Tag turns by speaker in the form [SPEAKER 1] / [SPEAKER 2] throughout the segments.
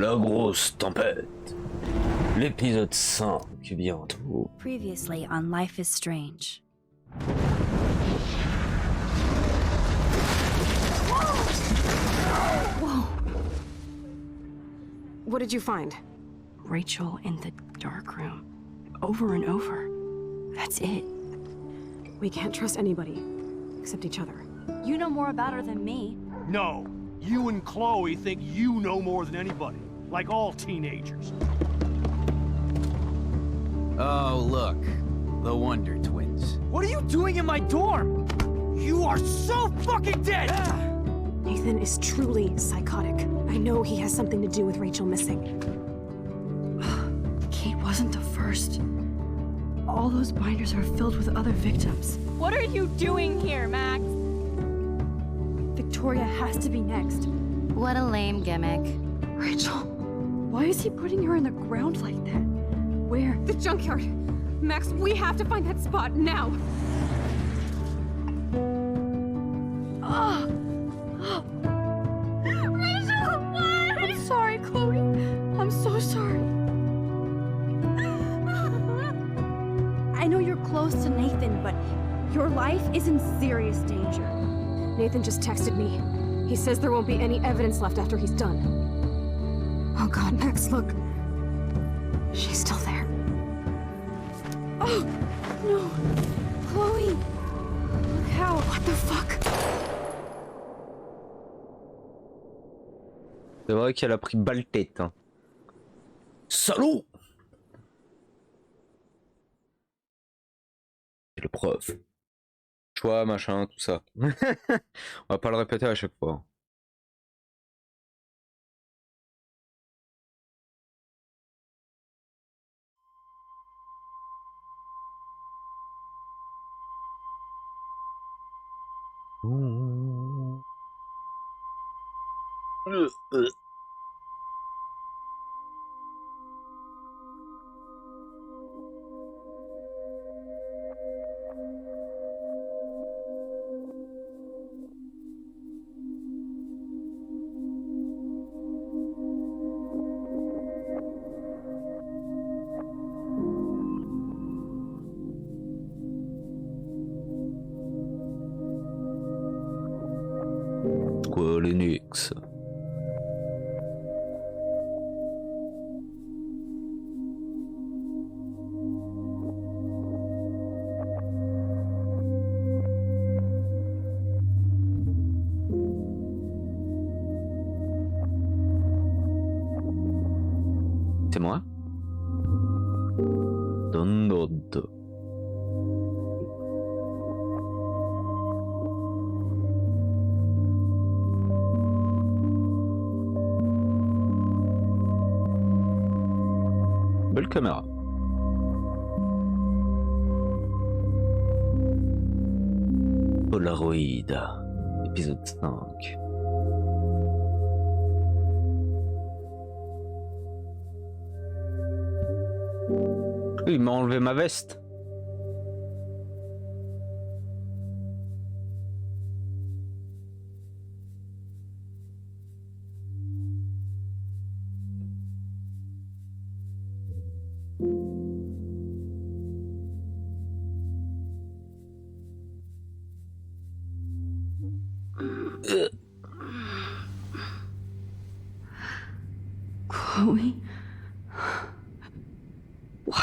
[SPEAKER 1] la grosse tempête. L'épisode 5 bientôt.
[SPEAKER 2] Previously on Life is Strange.
[SPEAKER 3] Whoa! What did you find?
[SPEAKER 4] Rachel in the dark room. Over and over. That's it.
[SPEAKER 3] We can't trust anybody, except each other.
[SPEAKER 2] You know more about her than me.
[SPEAKER 5] No, you and Chloe think you know more than anybody, like all teenagers.
[SPEAKER 6] Oh, look. The Wonder Twins.
[SPEAKER 5] What are you doing in my dorm? You are so fucking dead!
[SPEAKER 3] Nathan is truly psychotic. I know he has something to do with Rachel missing.
[SPEAKER 4] Kate wasn't the first. All those binders are filled with other victims.
[SPEAKER 7] What are you doing here, Max?
[SPEAKER 4] Victoria has to be next.
[SPEAKER 2] What a lame gimmick.
[SPEAKER 4] Rachel, why is he putting her in the ground like that? Where?
[SPEAKER 3] The junkyard! Max, we have to find that spot now!
[SPEAKER 4] Rachel, what? I'm sorry, Chloe. I'm so sorry. I know you're close to Nathan, but your life is in serious danger.
[SPEAKER 3] Nathan just texted me. He says there won't be any evidence left after he's done. Oh God, Max, look. She's still there.
[SPEAKER 4] Oh, no. Chloe. Look how.
[SPEAKER 3] What the fuck?
[SPEAKER 1] C'est vrai qu'elle a pris balle tête. Hein. Salaud! C'est le prof. Choix, machin, tout ça. On va pas le répéter à chaque fois. Quoi, les Nix? C'est moi? Download. Belle caméra. Polaroid, épisode 5. Il m'a enlevé ma veste.
[SPEAKER 4] Chloe?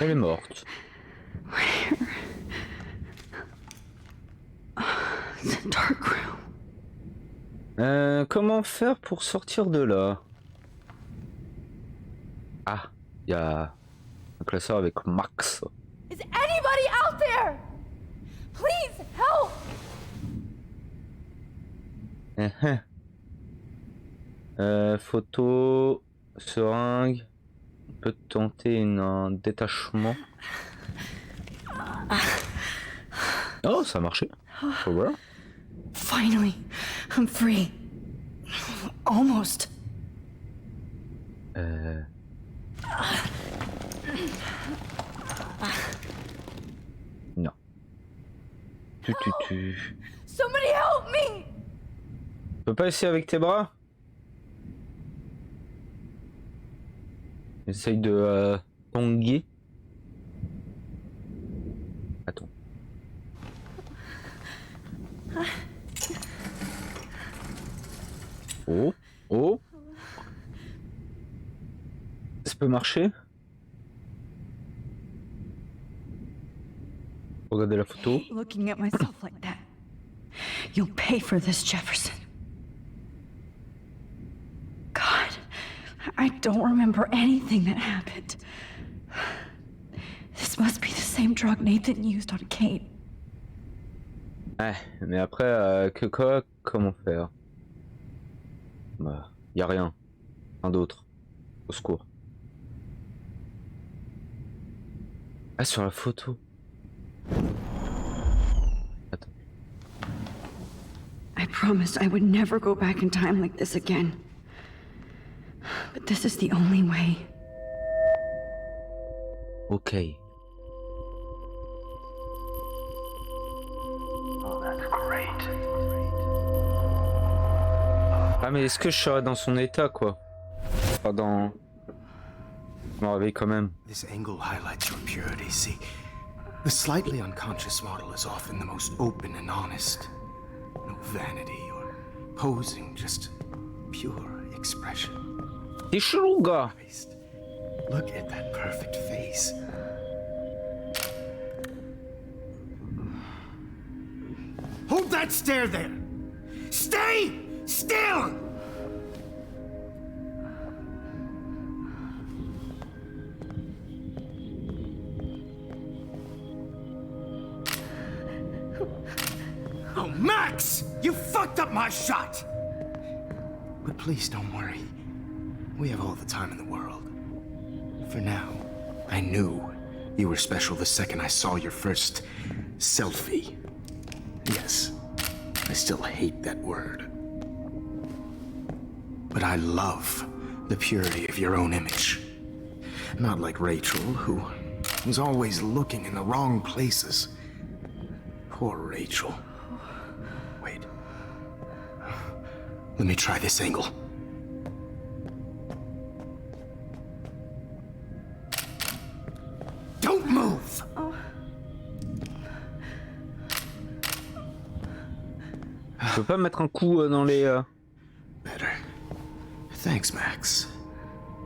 [SPEAKER 1] Elle est morte.
[SPEAKER 4] Where? The dark room.
[SPEAKER 1] Comment faire pour sortir de là? Ah, il y a un classeur avec Max.
[SPEAKER 7] Is anybody out there? Please help!
[SPEAKER 1] Photo, seringue. On peut tenter un détachement. Oh, ça a marché. Voilà.
[SPEAKER 4] Finally, I'm free. Almost.
[SPEAKER 1] Non. Tu.
[SPEAKER 7] Somebody help me!
[SPEAKER 1] Tu peux pas essayer avec tes bras? Essaye de tonguer. Attends. Oh, oh. Ça peut marcher. Regardez la photo.
[SPEAKER 8] Looking at myself like that. You'll pay for this, Jefferson. God, I don't remember anything that happened. This must be the same drug Nathan used on Kate.
[SPEAKER 1] Ouais, mais après, que quoi? Comment faire? Bah, y a rien. Rien d'autre. Au secours. Ah, sur la photo. Attends.
[SPEAKER 8] I promised I would never go back in time like this again. But this is the only way.
[SPEAKER 1] Ok. Ah mais est-ce que je serais dans son état quoi? Pas dans... Je me réveille quand même.
[SPEAKER 9] This angle highlights your purity, see? The slightly unconscious model is often the most open and honest. No vanity or posing, just pure expression.
[SPEAKER 1] T'es chelou gars!
[SPEAKER 9] Christ, look at that perfect face. Hold that stare there! Stay still! Oh, Max! You fucked up my shot! But please don't worry. We have all the time in the world. For now, I knew you were special the second I saw your first selfie. Yes, I still hate that word. But I love the purity of your own image. Not like Rachel, who was always looking in the wrong places. Poor Rachel. Wait. Let me try this angle. Don't move!
[SPEAKER 1] Je peux pas mettre un coup dans les...
[SPEAKER 9] Better. Thanks, Max.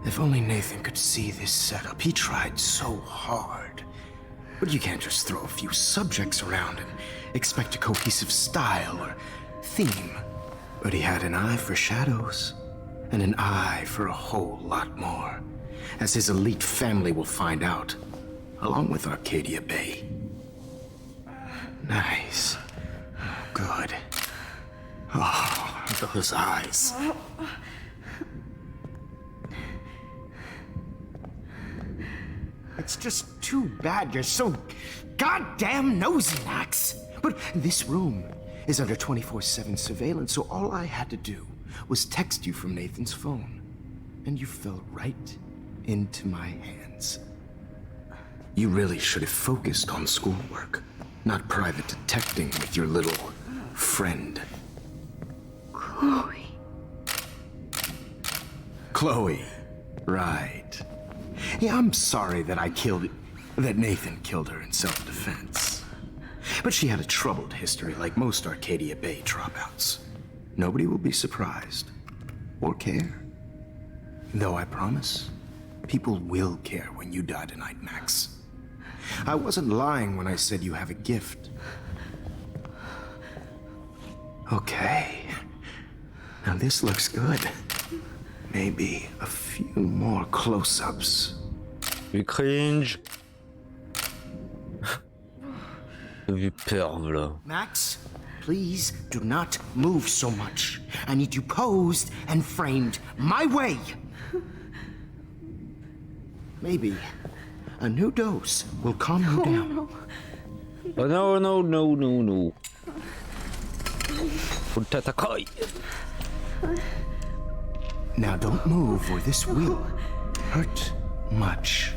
[SPEAKER 9] If only Nathan could see this setup. He tried so hard. But you can't just throw a few subjects around and expect a cohesive style or theme. But he had an eye for shadows, and an eye for a whole lot more, as his elite family will find out, along with Arcadia Bay. Nice. Good. Oh, those eyes. It's just too bad you're so goddamn nosy, Max. But this room is under 24/7 surveillance, so all I had to do was text you from Nathan's phone. And you fell right into my hands. You really should have focused on schoolwork, not private detecting with your little friend.
[SPEAKER 8] Chloe.
[SPEAKER 9] Chloe. Right. Yeah, I'm sorry that Nathan killed her in self-defense. But she had a troubled history like most Arcadia Bay dropouts. Nobody will be surprised. Or care. Though I promise, people will care when you die tonight, Max. I wasn't lying when I said you have a gift. Okay. Now this looks good. Maybe a few more close-ups.
[SPEAKER 1] Du cringe. Du PERV là.
[SPEAKER 9] Max, please do not move so much. I need you posed and framed my way. Maybe a new dose will calm you down.
[SPEAKER 1] Oh no, no, no, no, no. T'attaquer.
[SPEAKER 9] Now don't move or this will hurt much.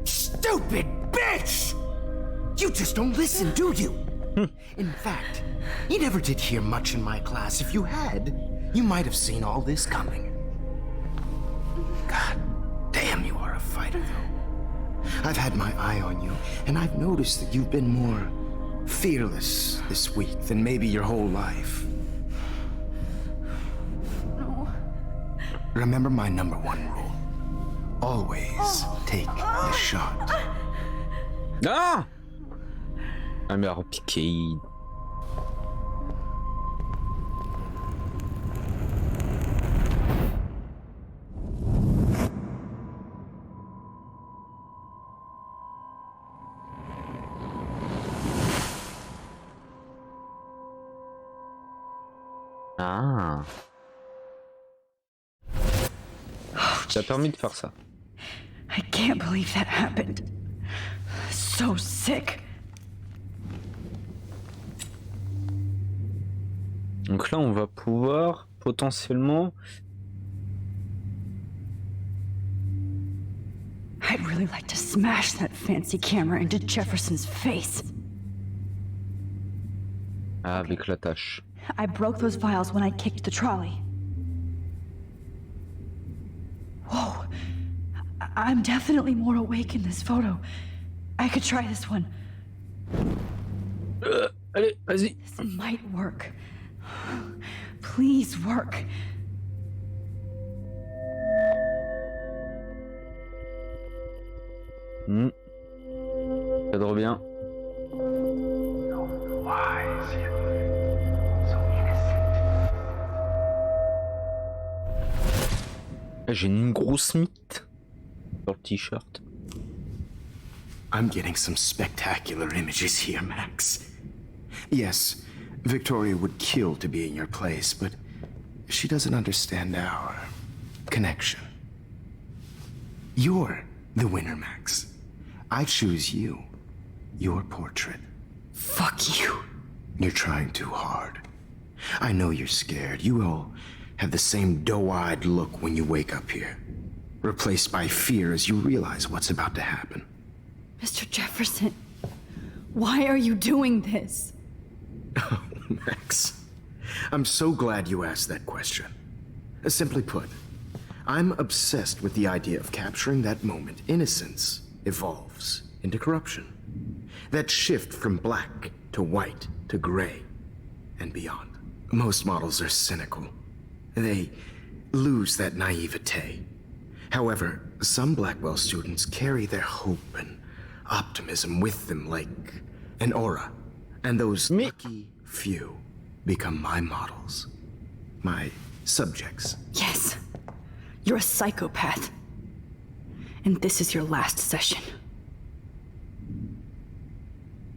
[SPEAKER 9] Stupid bitch! You just don't listen, do you? In fact, you never did hear much in my class. If you had, You might have seen all this coming. God damn, you are a fighter, though. I've had my eye on you, and I've noticed that you've been more fearless this week than maybe your whole life.
[SPEAKER 4] No.
[SPEAKER 9] Remember my number one rule. Always take the shot.
[SPEAKER 1] Ah! Ah mais alors piqué. Ah. Ça a permis de faire ça.
[SPEAKER 8] I can't believe that happened. So sick.
[SPEAKER 1] Donc là, on va pouvoir potentiellement...
[SPEAKER 8] I'd really like to smash that fancy camera into Jefferson's face.
[SPEAKER 1] Ah, avec la tâche.
[SPEAKER 8] I broke those files when I kicked the trolley. Whoa. I'm definitely more awake in this photo. I could try this one.
[SPEAKER 1] Allez, vas-y.
[SPEAKER 8] This might work. Please work.
[SPEAKER 1] Cadre bien. J'ai une grosse mythe sur le t-shirt.
[SPEAKER 9] I'm getting some spectacular images here, Max. Yes, Victoria would kill to be in your place, but she doesn't understand our connection. You're the winner, Max. I choose you. Your portrait.
[SPEAKER 8] Fuck you.
[SPEAKER 9] You're trying too hard. I know you're scared. You all have the same doe-eyed look when you wake up here, replaced by fear as you realize what's about to happen.
[SPEAKER 8] Mr. Jefferson, why are you doing this?
[SPEAKER 9] Oh, Max. I'm so glad you asked that question. Simply put, I'm obsessed with the idea of capturing that moment innocence evolves into corruption. That shift from black to white to gray and beyond. Most models are cynical. They lose that naivete. However, some Blackwell students carry their hope and optimism with them like an aura. And those lucky few become my models. My subjects.
[SPEAKER 8] Yes, you're a psychopath. And this is your last session.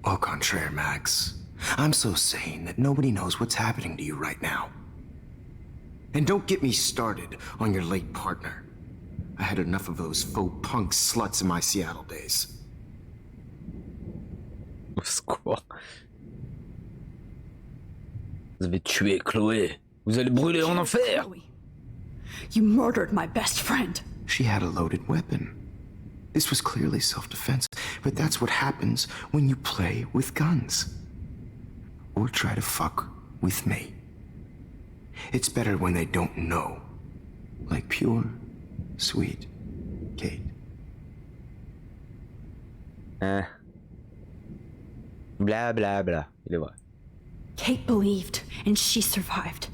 [SPEAKER 9] Au contraire, Max. I'm so sane that nobody knows what's happening to you right now. And don't get me started on your late partner. I had enough of those faux punk sluts in my Seattle days.
[SPEAKER 1] Au secours. Vous avez tué Chloé. Vous allez brûler en enfer.
[SPEAKER 8] Chloe, you murdered my best friend.
[SPEAKER 9] She had a loaded weapon. This was clearly self-defense, but that's what happens when you play with guns. Or try to fuck with me. It's better when they don't know. Like pure, sweet Kate.
[SPEAKER 1] Blah blah blah. Il est vrai.
[SPEAKER 8] Kate believed, and she survived.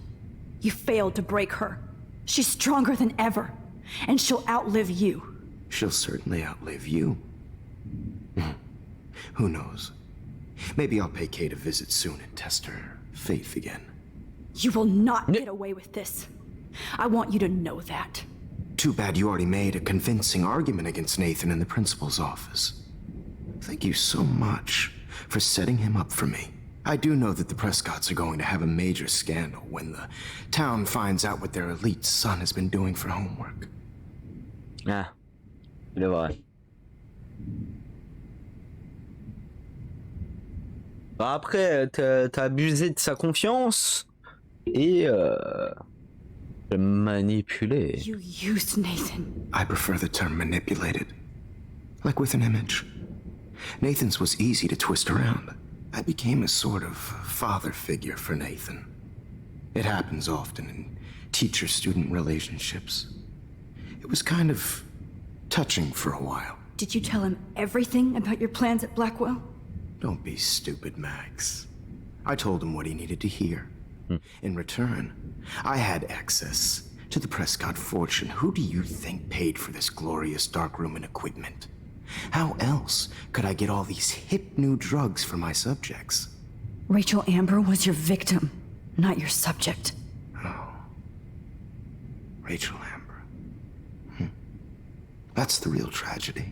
[SPEAKER 8] You failed to break her. She's stronger than ever, and she'll outlive you.
[SPEAKER 9] She'll certainly outlive you. Who knows? Maybe I'll pay Kate a visit soon and test her faith again.
[SPEAKER 8] You will not get away with this. I want you to know that.
[SPEAKER 9] Too bad you already made a convincing argument against Nathan in the principal's office. Thank you so much for setting him up for me. I do know that the Prescotts are going to have a major scandal when the town finds out what their elite son has been doing for homework.
[SPEAKER 1] Ah, il est vrai. Bah après, t'as abusé de sa confiance et manipulé.
[SPEAKER 8] You used Nathan.
[SPEAKER 9] I prefer the term manipulated. Like with an image. Nathan's was easy to twist around. I became a sort of father figure for Nathan. It happens often in teacher-student relationships. It was kind of touching for a while.
[SPEAKER 8] Did you tell him everything about your plans at Blackwell?
[SPEAKER 9] Don't be stupid, Max. I told him what he needed to hear. In return, I had access to the Prescott fortune. Who do you think paid for this glorious darkroom and equipment? How else could I get all these hip new drugs for my subjects?
[SPEAKER 8] Rachel Amber was your victim, not your subject.
[SPEAKER 9] Oh. Rachel Amber. That's the real tragedy.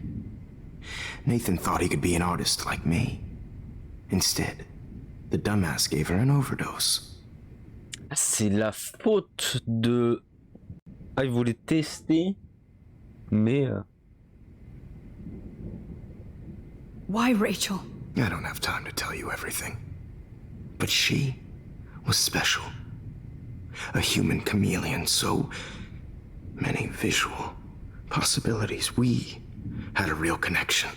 [SPEAKER 9] Nathan thought he could be an artist like me. Instead, the dumbass gave her an overdose.
[SPEAKER 1] C'est la faute de... Ah, il voulait tester, mais...
[SPEAKER 8] Why, Rachel?
[SPEAKER 9] I don't have time to tell you everything. But she was special. A human chameleon, so many visual possibilities. We had a real connection.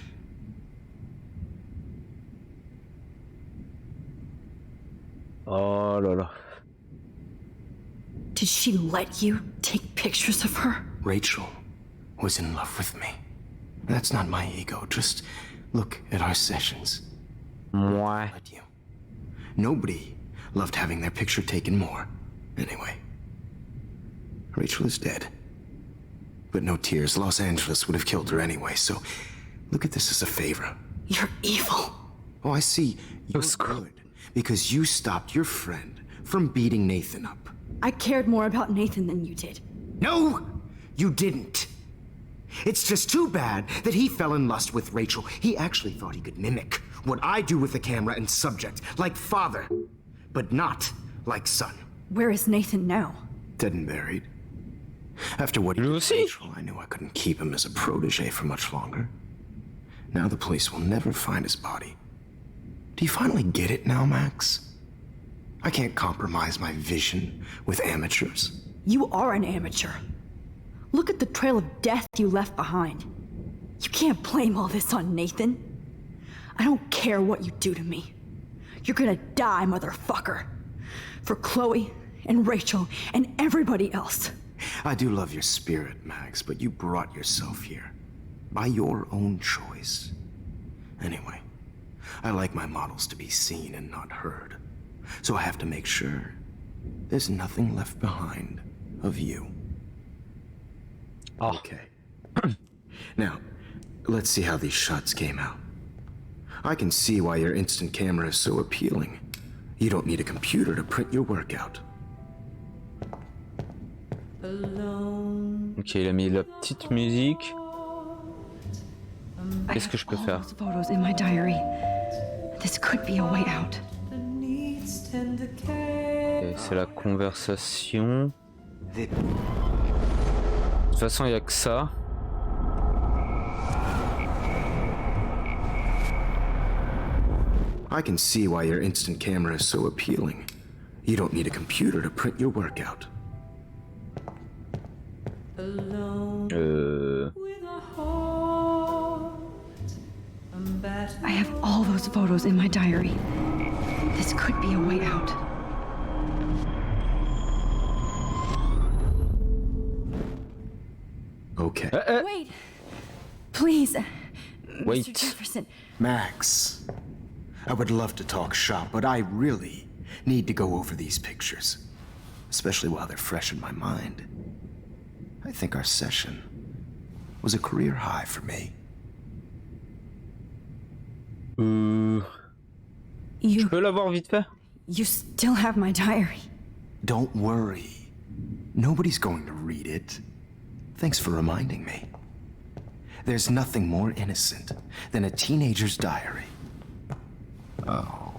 [SPEAKER 1] Oh là là.
[SPEAKER 8] Did she let you take pictures of her?
[SPEAKER 9] Rachel was in love with me. That's not my ego. Just look at our sessions.
[SPEAKER 1] Moi.
[SPEAKER 9] Let you. Nobody loved having their picture taken more. Anyway, Rachel is dead. But no tears. Los Angeles would have killed her anyway, so look at this as a favor.
[SPEAKER 8] You're evil.
[SPEAKER 9] Oh, I see. You're good because you stopped your friend from beating Nathan up.
[SPEAKER 8] I cared more about Nathan than you did.
[SPEAKER 9] No, you didn't. It's just too bad that he fell in lust with Rachel. He actually thought he could mimic what I do with the camera and subject, like father, but not like son.
[SPEAKER 8] Where is Nathan now?
[SPEAKER 9] Dead and buried. After what he did to Rachel, I knew I couldn't keep him as a protege for much longer. Now the police will never find his body. Do you finally get it now, Max? I can't compromise my vision with amateurs.
[SPEAKER 8] You are an amateur. Look at the trail of death you left behind. You can't blame all this on Nathan. I don't care what you do to me. You're gonna die, motherfucker. For Chloe and Rachel and everybody else.
[SPEAKER 9] I do love your spirit, Max, but you brought yourself here. By your own choice. Anyway, I like my models to be seen and not heard. So I have to make sure there's nothing left behind of you.
[SPEAKER 1] Oh.
[SPEAKER 9] Okay. Now, let's see how these shots came out. I can see why your instant camera is so appealing. You don't need a computer to print your work out.
[SPEAKER 1] Ok, il a mis la petite musique. Qu'est-ce que je peux faire?
[SPEAKER 8] Photos in my diary. This could be a way out.
[SPEAKER 1] Okay, c'est la conversation. De toute façon, il n'y a que ça.
[SPEAKER 9] I can see why your instant camera is so appealing. You don't need a computer to print your work out.
[SPEAKER 8] I have all those photos in my diary. This could be a way out.
[SPEAKER 9] Okay.
[SPEAKER 8] Wait! Please,
[SPEAKER 1] Wait.
[SPEAKER 8] Mr. Jefferson.
[SPEAKER 9] Max, I would love to talk shop, but I really need to go over these pictures. Especially while they're fresh in my mind. I think our session was a career high for me.
[SPEAKER 1] Je peux l'avoir vite fait?
[SPEAKER 8] You still have my diary.
[SPEAKER 9] Don't worry. Nobody's going to read it. Thanks for reminding me. There's nothing more innocent than a teenager's diary. Oh,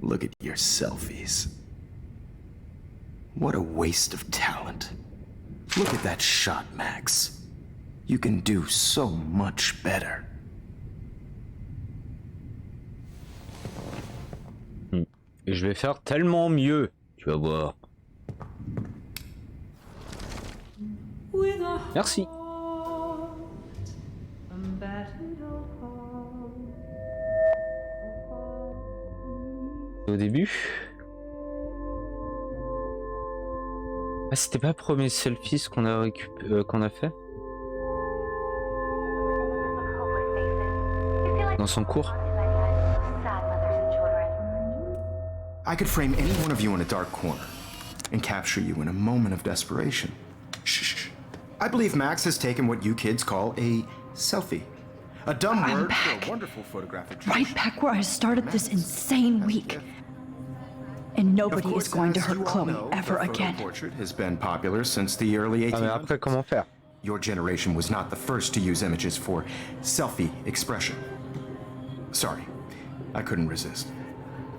[SPEAKER 9] look at your selfies. What a waste of talent. Look at that shot, Max. You can do so much better.
[SPEAKER 1] Et je vais faire tellement mieux. Tu vas voir. Merci. Au début. Ah, c'était pas premier selfie qu'on a qu'on a fait dans son cours.
[SPEAKER 9] I could frame any one of you in a dark corner and capture you in a moment of desperation. Shh. I believe Max has taken what you kids call a selfie. A dumb
[SPEAKER 8] I'm
[SPEAKER 9] word
[SPEAKER 8] back.
[SPEAKER 9] for a wonderful photographic.
[SPEAKER 8] Right back where I started this insane week. And nobody is going to hurt Chloe ever again.
[SPEAKER 9] Portrait has been popular since the early
[SPEAKER 1] Ah, mais
[SPEAKER 9] 1800s.
[SPEAKER 1] après, comment faire?
[SPEAKER 9] Your generation was not the first to use images for selfie expression. Sorry, I couldn't resist.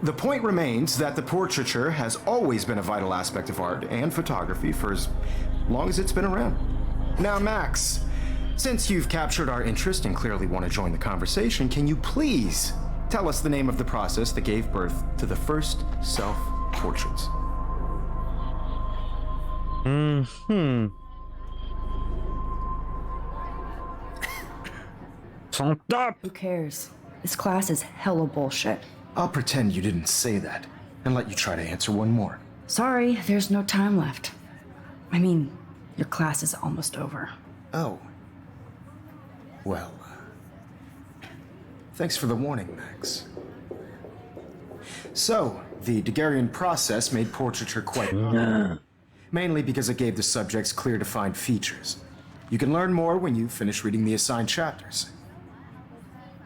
[SPEAKER 9] The point remains that the portraiture has always been a vital aspect of art and photography for as long as it's been around. Now, Max, since you've captured our interest and clearly want to join the conversation, can you please tell us the name of the process that gave birth to the first self-portraits?
[SPEAKER 1] Son top!
[SPEAKER 8] Who cares? This class is hella bullshit.
[SPEAKER 9] I'll pretend you didn't say that and let you try to answer one more.
[SPEAKER 8] Sorry, there's no time left. I mean, your class is almost over.
[SPEAKER 9] Oh. Well, thanks for the warning, Max. So, the Daguerrean process made portraiture quite popular, mainly because it gave the subjects clear defined features. You can learn more when you finish reading the assigned chapters.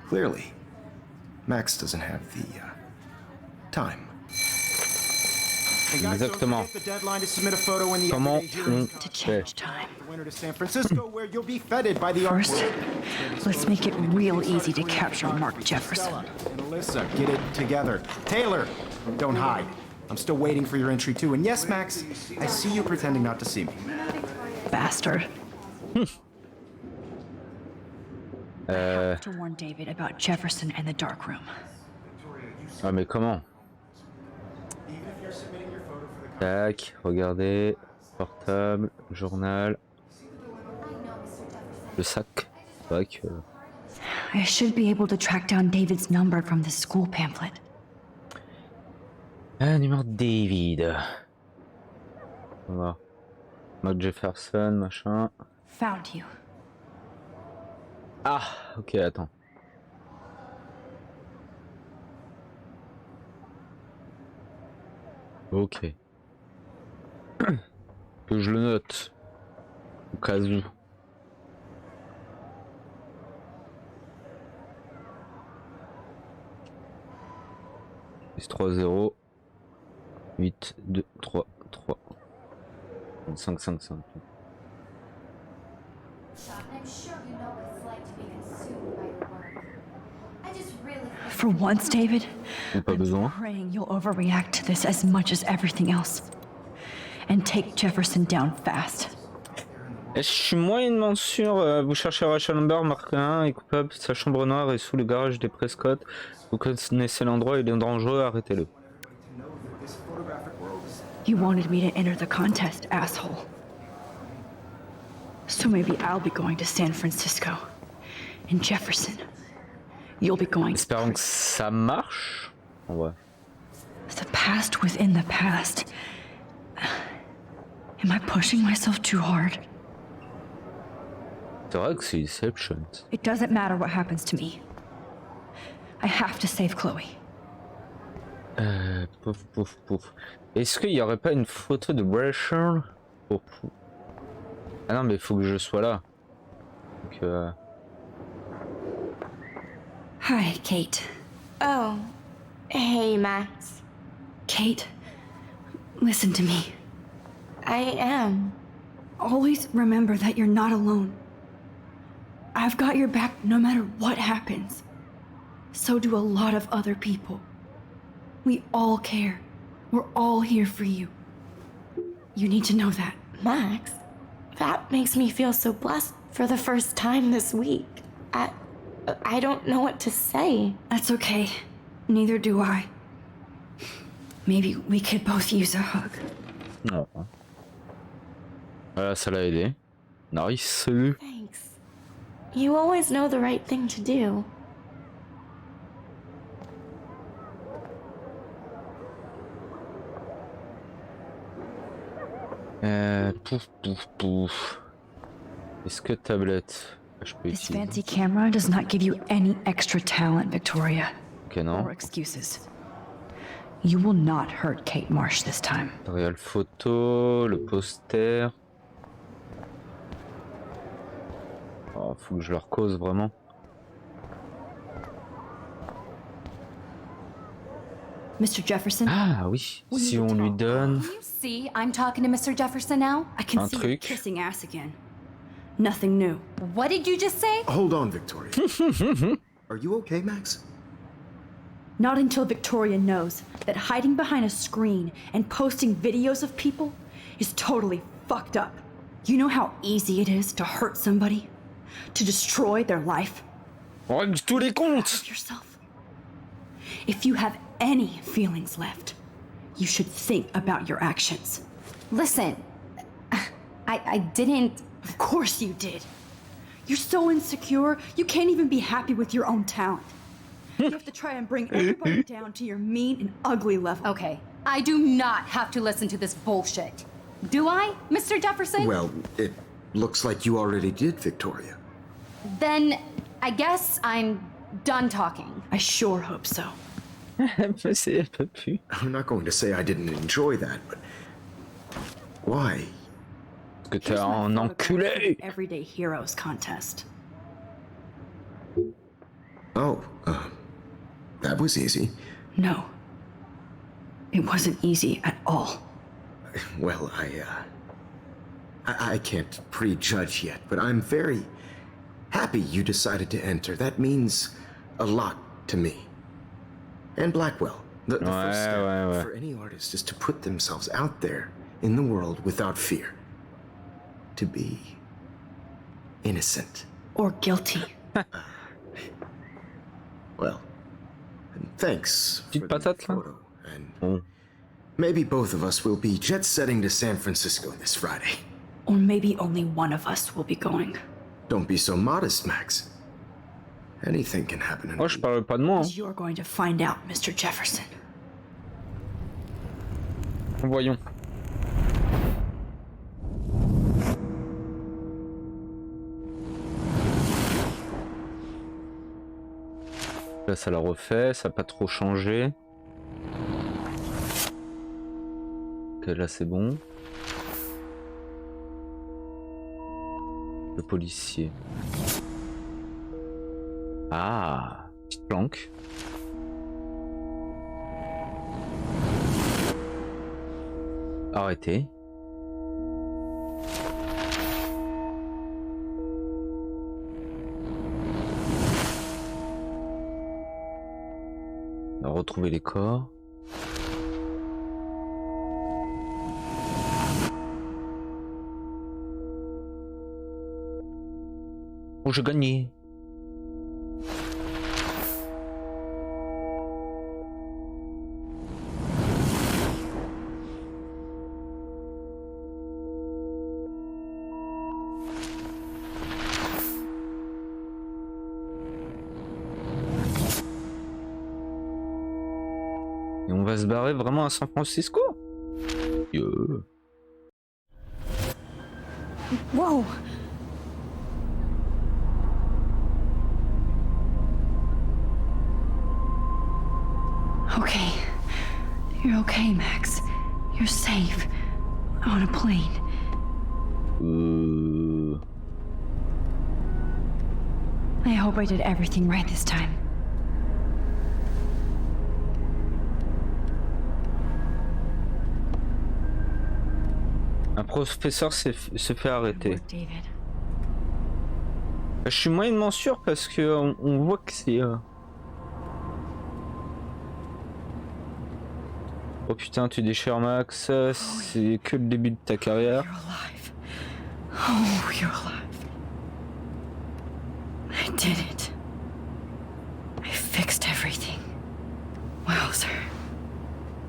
[SPEAKER 9] Clearly, Max doesn't have the time. Hey guys, don't
[SPEAKER 1] Exactement.
[SPEAKER 9] forget the deadline to submit a photo in the
[SPEAKER 1] Comment
[SPEAKER 9] everyday
[SPEAKER 1] on
[SPEAKER 9] heroes.
[SPEAKER 8] To
[SPEAKER 1] fait?
[SPEAKER 8] change time.
[SPEAKER 9] Winter to San Francisco, where you'll be feted by the art
[SPEAKER 8] First,
[SPEAKER 9] world.
[SPEAKER 8] let's make it real easy to capture Mark Jefferson.
[SPEAKER 9] And Alyssa, get it together. Taylor, don't hide. I'm still waiting for your entry too. And yes, Max, I see you pretending not to see me.
[SPEAKER 8] Bastard. I have to warn David about Jefferson and the dark room.
[SPEAKER 1] Ah, mais comment? Tac, regardez. Portable, journal. Le sac. C'est vrai que.
[SPEAKER 8] I should be able to track down David's number from the school pamphlet.
[SPEAKER 1] Ah, numéro de David. On va voir. Mark Jefferson, machin.
[SPEAKER 8] Found you.
[SPEAKER 1] Ah, ok, attends. Ok. Que je le note. Au cas où. Plus 3 0 8 2 3 3 5 5 5.
[SPEAKER 10] I'm sure you know what it's like to be consumed by your work. I just really
[SPEAKER 8] For once, David,
[SPEAKER 1] Pas besoin.
[SPEAKER 8] praying you'll overreact to this as much as everything else. And take Jefferson down fast.
[SPEAKER 1] Je suis moyennement sûr. Vous cherchez Rachel Amber, Mark 1 est coupable. Sa chambre noire est sous le garage des Prescott. Vous connaissez l'endroit, il est dangereux, arrêtez-le.
[SPEAKER 8] You wanted me to enter the contest, asshole. So maybe I'll be going to San Francisco. And Jefferson, you'll be going to
[SPEAKER 1] Espérons que ça marche. En vrai.
[SPEAKER 8] the past within the past. Am I pushing myself too hard?
[SPEAKER 1] C'est vrai que c'est Deception.
[SPEAKER 8] It doesn't matter what happens to me. I have to save Chloe.
[SPEAKER 1] Pouf, pouf, pouf. Est-ce qu'il n'y aurait pas une photo de Rachel? Oh, ah non, mais il faut que je sois là. Donc,
[SPEAKER 8] Hi, Kate.
[SPEAKER 10] Oh. Hey, Max.
[SPEAKER 8] Kate, listen to me.
[SPEAKER 10] I am.
[SPEAKER 8] Always remember that you're not alone. I've got your back no matter what happens. So do a lot of other people. We all care. We're all here for you. You need to know that.
[SPEAKER 10] Max, that makes me feel so blessed for the first time this week. I don't know what to say.
[SPEAKER 8] That's okay. Neither do I. Maybe we could both use a hug.
[SPEAKER 1] non. Voilà, ça l'a aidé. Nice.
[SPEAKER 10] Thanks. You always know the right thing to do.
[SPEAKER 1] Pouf, pouf, pouf. Est-ce que tablette, je peux
[SPEAKER 8] This
[SPEAKER 1] utiliser?
[SPEAKER 8] fancy camera does not give you any extra talent, Victoria.
[SPEAKER 1] Ok, non.
[SPEAKER 8] Or excuses. You will not hurt Kate Marsh this time.
[SPEAKER 1] Réal photo, le poster. Oh, faut que je leur cause vraiment.
[SPEAKER 8] Mr. Jefferson?
[SPEAKER 1] Ah oui, si on lui donne
[SPEAKER 2] You see, I'm talking to Mr. Jefferson now.
[SPEAKER 8] I can
[SPEAKER 1] un
[SPEAKER 8] see you
[SPEAKER 1] truc.
[SPEAKER 8] kissing ass again. Nothing new.
[SPEAKER 2] What did you just say?
[SPEAKER 9] Hold on, Victoria. Are you okay, Max?
[SPEAKER 8] Not until Victoria knows that hiding behind a screen and posting videos of people is totally fucked up. You know how easy it is to hurt somebody? To destroy their life?
[SPEAKER 1] On règle tous les comptes.
[SPEAKER 8] Of yourself? If you have any feelings left, you should think about your actions.
[SPEAKER 2] Listen, I didn't.
[SPEAKER 8] Of course you did. You're so insecure, you can't even be happy with your own talent. You have to try and bring everybody down to your mean and ugly level.
[SPEAKER 2] Okay, I do not have to listen to this bullshit. Do I, Mr. Jefferson?
[SPEAKER 9] Well, it looks like you already did, Victoria.
[SPEAKER 2] Then I guess I'm done talking.
[SPEAKER 8] I sure hope so.
[SPEAKER 1] C'est pas plus.
[SPEAKER 9] I'm not going to say I didn't enjoy that, but why?
[SPEAKER 1] Parce que t'es
[SPEAKER 8] Here's my
[SPEAKER 1] un
[SPEAKER 8] photograph from
[SPEAKER 1] enculé.
[SPEAKER 8] the Everyday Heroes contest.
[SPEAKER 9] Oh, that was easy.
[SPEAKER 8] No. It wasn't easy at all.
[SPEAKER 9] Well, I can't prejudge yet, but I'm very happy you decided to enter. That means a lot to me. And Blackwell. The first step for any artist is to put themselves out there in the world without fear. To be innocent.
[SPEAKER 8] Or guilty.
[SPEAKER 9] Well, thanks for
[SPEAKER 1] Petite
[SPEAKER 9] the
[SPEAKER 1] patate, là.
[SPEAKER 9] photo. And maybe both of us will be jet-setting to San Francisco this Friday.
[SPEAKER 8] Or maybe only one of us will be going.
[SPEAKER 9] Don't be so modest, Max. Anything can happen in a
[SPEAKER 1] Moi, je
[SPEAKER 9] week.
[SPEAKER 1] parle pas de moi.
[SPEAKER 8] As you're going to find out, Mr. Jefferson.
[SPEAKER 1] Voyons. Là, ça l'a refait, ça n'a pas trop changé. Ok, là c'est bon. Le policier. Ah, petite planque. Arrêtez. On va retrouver les corps. Oh, j'ai gagné. Et on va se barrer vraiment à San Francisco. Yo.
[SPEAKER 8] Whoa! Okay. You're okay, Max. You're safe. On a plane. I hope I did everything right this time.
[SPEAKER 1] Un professeur se fait arrêter.
[SPEAKER 8] Good work, David.
[SPEAKER 1] Je suis moyennement sûr parce que on voit que c'est... Oh putain, tu déchires Max, c'est que le début de ta carrière.
[SPEAKER 8] You're alive. Oh, you're alive. I did it. I fixed everything. Wowzer.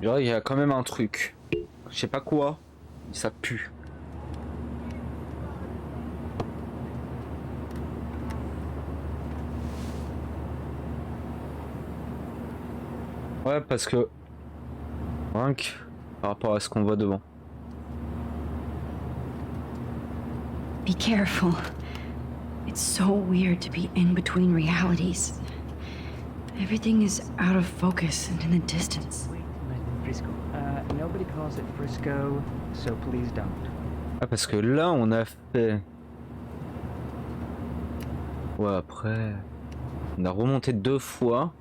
[SPEAKER 1] Genre, il y a quand même un truc. Je sais pas quoi, ça pue. Ouais, parce que... Rien que par rapport à ce qu'on voit devant.
[SPEAKER 8] Be careful. It's so weird to be in between realities. Everything is out of focus and in the distance.
[SPEAKER 11] Frisco. Nobody calls it Frisco, so please don't.
[SPEAKER 1] Ah, parce que là, on a fait... Ouais, après... On a remonté 2 fois.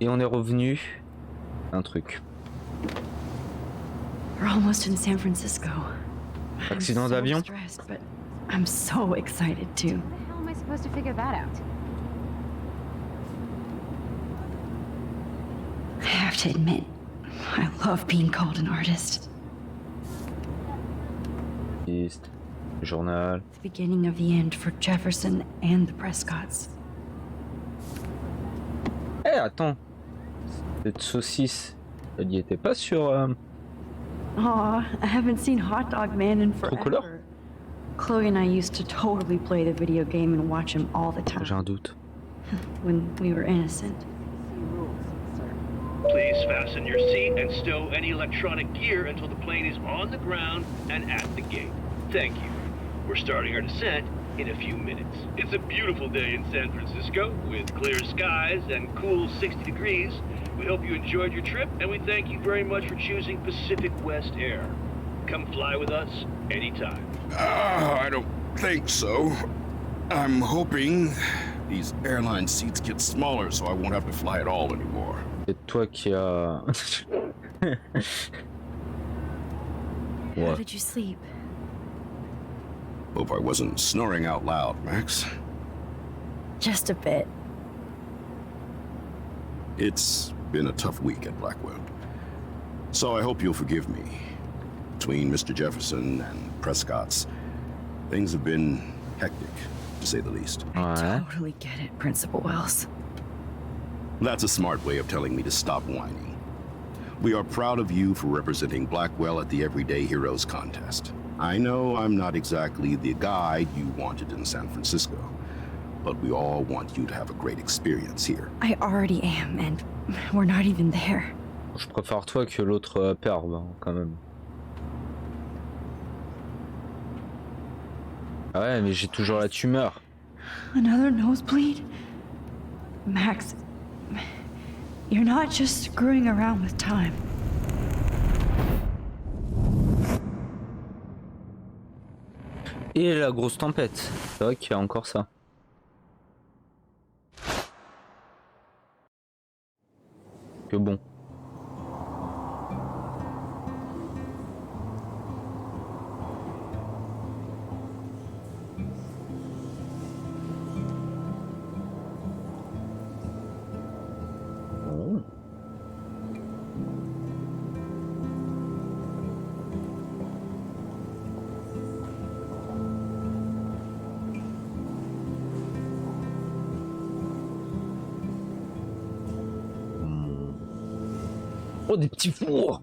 [SPEAKER 1] Et on est revenu... Un truc.
[SPEAKER 8] We're almost in San Francisco.
[SPEAKER 1] Accident d'avion.
[SPEAKER 8] But I'm so excited too.
[SPEAKER 2] How the hell am I supposed to figure that out?
[SPEAKER 8] I have to admit, I love being called an artist.
[SPEAKER 1] Journal.
[SPEAKER 8] The beginning of the end for Jefferson and the Prescotts.
[SPEAKER 1] Eh, hey, attends. Cette saucisse, elle y était pas sur...
[SPEAKER 8] Aw, I haven't seen Hot Dog Man in forever. Chloe and I used to totally play the video game and watch him all the time.
[SPEAKER 1] J'ai un doute.
[SPEAKER 8] When we were innocent.
[SPEAKER 5] Please fasten your seat and stow any electronic gear until the plane is on the ground and at the gate. Thank you. We're starting our descent in a few minutes. It's a beautiful day in San Francisco with clear skies and cool 60 degrees. We hope you enjoyed your trip and we thank you very much for choosing Pacific West Air. Come fly with us anytime.
[SPEAKER 9] I don't think so. I'm hoping these airline seats get smaller so I won't have to fly at all anymore.
[SPEAKER 1] C'est toi qui a...
[SPEAKER 8] How did you sleep?
[SPEAKER 9] Hope I wasn't snoring out loud, Max.
[SPEAKER 8] Just a bit.
[SPEAKER 9] It's been a tough week at Blackwell. So I hope you'll forgive me. Between Mr. Jefferson and Prescott's, things have been hectic, to say the least.
[SPEAKER 8] I totally get it, Principal Wells.
[SPEAKER 9] That's a smart way of telling me to stop whining. We are proud of you for representing Blackwell at the Everyday Heroes contest. I know I'm not exactly the guide you wanted in San Francisco, but we all want you to have a great experience here.
[SPEAKER 8] I already am, and we're not even there.
[SPEAKER 1] Je préfère toi que l'autre PERV, quand même. Ah ouais, mais j'ai toujours la tumeur.
[SPEAKER 8] Another nosebleed? Max, you're not just screwing around with time.
[SPEAKER 1] Et la grosse tempête. C'est vrai qu'il y a encore ça. Que bon. Oh, des petits fours!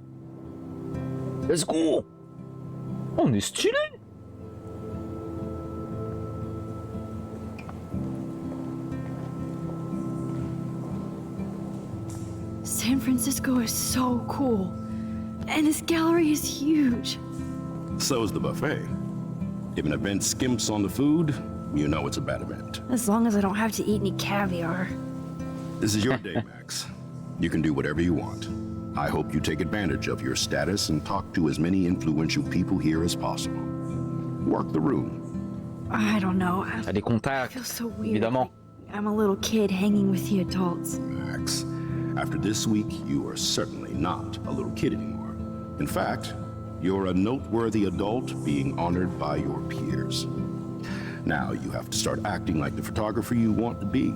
[SPEAKER 1] Let's go! Oh, on est stylé!
[SPEAKER 8] San Francisco is so cool. And this gallery is huge.
[SPEAKER 9] So is the buffet. If an event skimps on the food, you know it's a bad event.
[SPEAKER 8] As long as I don't have to eat any caviar.
[SPEAKER 9] This is your day, Max. You can do whatever you want. I hope you take advantage of your status and talk to as many influential people here as possible. Work the room.
[SPEAKER 8] I don't know.
[SPEAKER 1] T'as des contacts,
[SPEAKER 8] I feel so weird.
[SPEAKER 1] évidemment.
[SPEAKER 8] I'm a little kid hanging with the adults.
[SPEAKER 9] Max, after this week, you are certainly not a little kid anymore. In fact, you're a noteworthy adult being honored by your peers. Now you have to start acting like the photographer you want to be.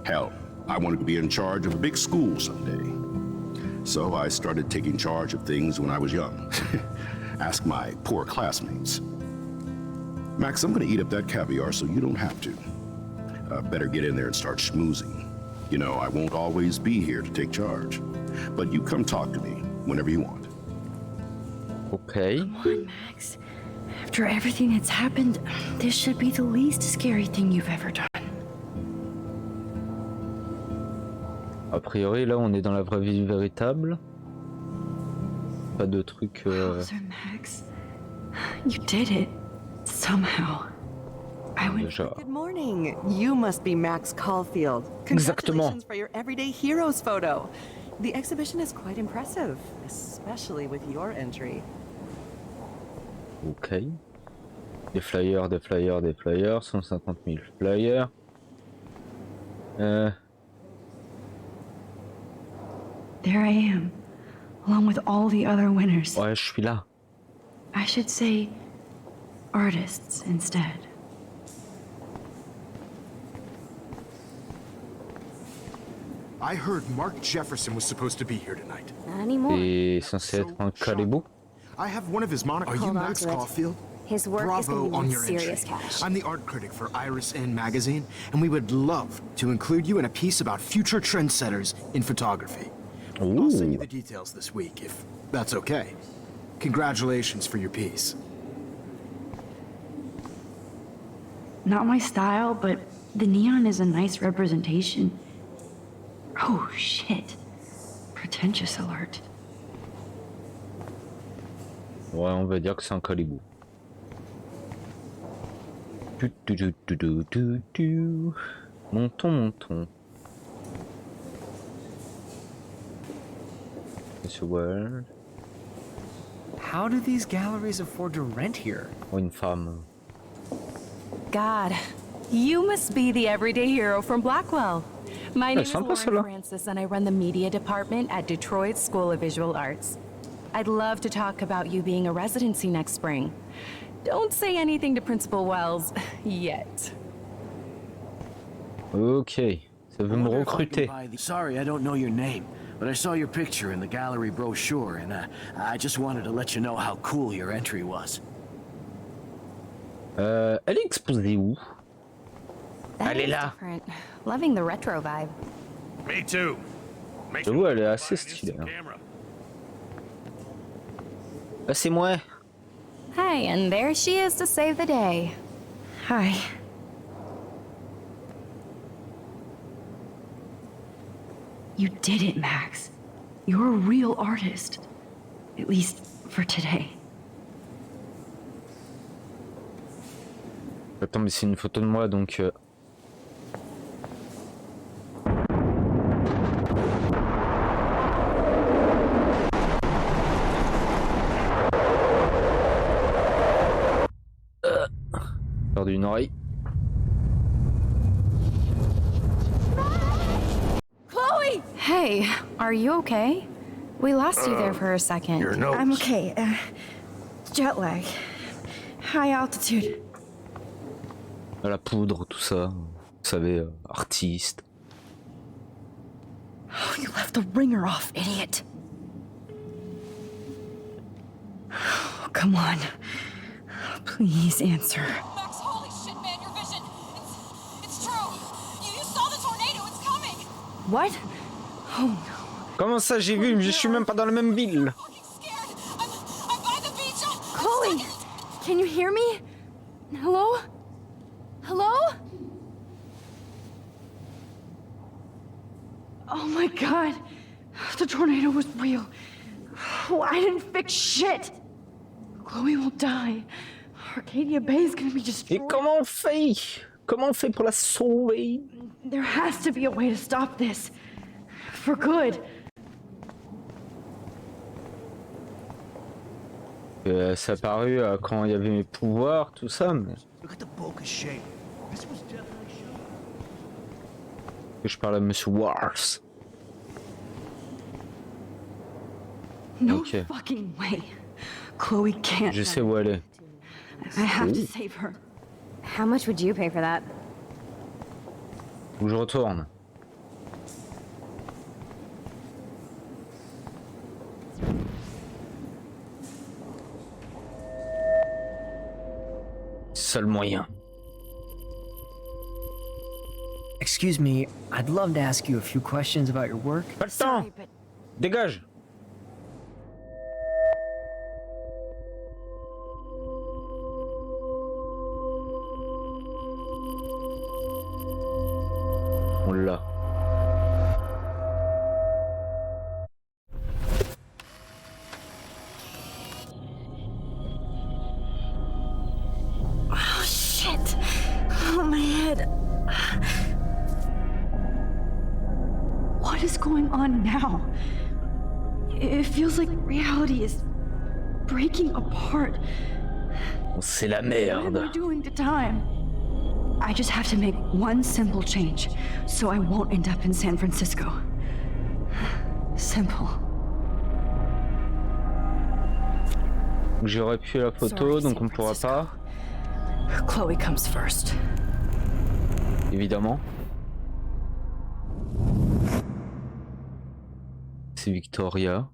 [SPEAKER 9] Hell, I wanted to be in charge of a big school someday. So I started taking charge of things when I was young. Ask my poor classmates. Max, I'm gonna eat up that caviar so you don't have to. Better get in there and start schmoozing. You know, I won't always be here to take charge. But you come talk to me whenever you want.
[SPEAKER 1] Okay.
[SPEAKER 8] Come on, Max. After everything that's happened, this should be the least scary thing you've ever done.
[SPEAKER 1] A priori, là, on est dans la vraie vie véritable. Pas de trucs...
[SPEAKER 8] Closer, Max. You did it. Somehow, I went.
[SPEAKER 1] Déjà.
[SPEAKER 12] Good morning. You must be Max Caulfield. Congratulations for your Everyday Heroes photo. The exhibition is quite impressive, especially with your entry.
[SPEAKER 1] Ok. Des flyers, des flyers, des flyers. 150 000 flyers.
[SPEAKER 8] There I am, along with all the other winners.
[SPEAKER 1] Ouais, je suis là.
[SPEAKER 8] I should say artists instead.
[SPEAKER 9] I heard Mark Jefferson was supposed to be here tonight.
[SPEAKER 4] Not anymore.
[SPEAKER 1] C'est censé être un calibou.
[SPEAKER 9] I have one of his monograph. Are you
[SPEAKER 4] Hold on
[SPEAKER 9] Max
[SPEAKER 4] to it.
[SPEAKER 9] Caulfield?
[SPEAKER 4] His work is
[SPEAKER 9] Bravo
[SPEAKER 4] going to
[SPEAKER 9] on
[SPEAKER 4] be
[SPEAKER 9] your
[SPEAKER 4] worth serious
[SPEAKER 9] entry.
[SPEAKER 4] cash.
[SPEAKER 9] I'm the art critic for Iris In magazine, and we would love to include you in a piece about future trendsetters in photography. I'll send you the details this week, if that's okay. Congratulations for your piece.
[SPEAKER 8] Not my style, but the neon is a nice representation. Oh shit. Pretentious alert.
[SPEAKER 1] Ouais, on va dire que c'est un calibou. Montons, montons. Monsieur Well.
[SPEAKER 11] How do these galleries afford to rent here?
[SPEAKER 1] Oh, une femme.
[SPEAKER 13] God, you must be the everyday hero from Blackwell. My name is
[SPEAKER 1] sympa,
[SPEAKER 13] Lauren
[SPEAKER 1] celle-là.
[SPEAKER 13] Francis, and I run the media department at Detroit School of Visual Arts. I'd love to talk about you being a residency next spring. Don't say anything to Principal Wells yet.
[SPEAKER 1] Ok, ça veut me recruter.
[SPEAKER 14] Sorry, I don't know your name, but I saw your picture in the gallery brochure, and I just wanted to let you know how cool your entry was.
[SPEAKER 1] Elle est exposée où?
[SPEAKER 13] That
[SPEAKER 1] Elle est
[SPEAKER 13] is
[SPEAKER 1] là.
[SPEAKER 13] different. Loving the retro vibe.
[SPEAKER 5] Me too.
[SPEAKER 1] J'avoue, elle est assez stylée. Hein. Ah, c'est moi.
[SPEAKER 13] Hi, and there she is to save the day.
[SPEAKER 8] Hi. You did it, Max. You're a real artist. At least for today.
[SPEAKER 1] Attends, mais c'est une photo de moi, donc... Perdu une oreille.
[SPEAKER 13] Chloe! Hey, are you okay? We lost you there for a second.
[SPEAKER 5] Your nose.
[SPEAKER 8] I'm okay. Jet lag. High altitude.
[SPEAKER 1] La poudre, tout ça. Vous savez, artiste.
[SPEAKER 8] Oh, you left the ringer off, idiot. Oh, come on. Please answer.
[SPEAKER 7] Max, holy shit, man, your vision. It's true. You saw the tornado. It's coming.
[SPEAKER 8] What? Oh no.
[SPEAKER 1] Comment ça j'ai vu? Je suis même pas dans la même ville.
[SPEAKER 7] I'm by the beach.
[SPEAKER 4] Chloe, can you hear me? Hello? Hello?
[SPEAKER 8] Oh my god. The tornado was real. Oh, I didn't fix shit. Chloe will die. Arcadia Bay is gonna be
[SPEAKER 1] Et
[SPEAKER 8] destroyed.
[SPEAKER 1] comment on fait? Comment on fait pour la sauver?
[SPEAKER 8] There has to be a way to stop this. For good.
[SPEAKER 1] Ça a paru quand il y avait mes pouvoirs, tout ça, mais...
[SPEAKER 14] Look at the bokeh shape. This was definitely shot.
[SPEAKER 1] Que je parle à Monsieur Wars.
[SPEAKER 8] No
[SPEAKER 1] Ok.
[SPEAKER 8] fucking way. Chloe can't.
[SPEAKER 1] Je sais où elle est.
[SPEAKER 8] I have to save her.
[SPEAKER 4] How much would you pay for that?
[SPEAKER 1] Où je retourne. Seul moyen.
[SPEAKER 11] Excuse me, I'd love to ask you a few questions about your work.
[SPEAKER 1] Pas le temps. Dégage. On l'a.
[SPEAKER 8] said... What is going on now? It feels like reality is breaking apart.
[SPEAKER 1] C'est la
[SPEAKER 8] What am I
[SPEAKER 1] merde.
[SPEAKER 8] doing to time? I just have to make one simple change, so I won't end up in San Francisco. Simple.
[SPEAKER 1] J'ai réplié la photo, donc on pourra pas.
[SPEAKER 8] Chloe comes first.
[SPEAKER 1] Évidemment. C'est Victoria.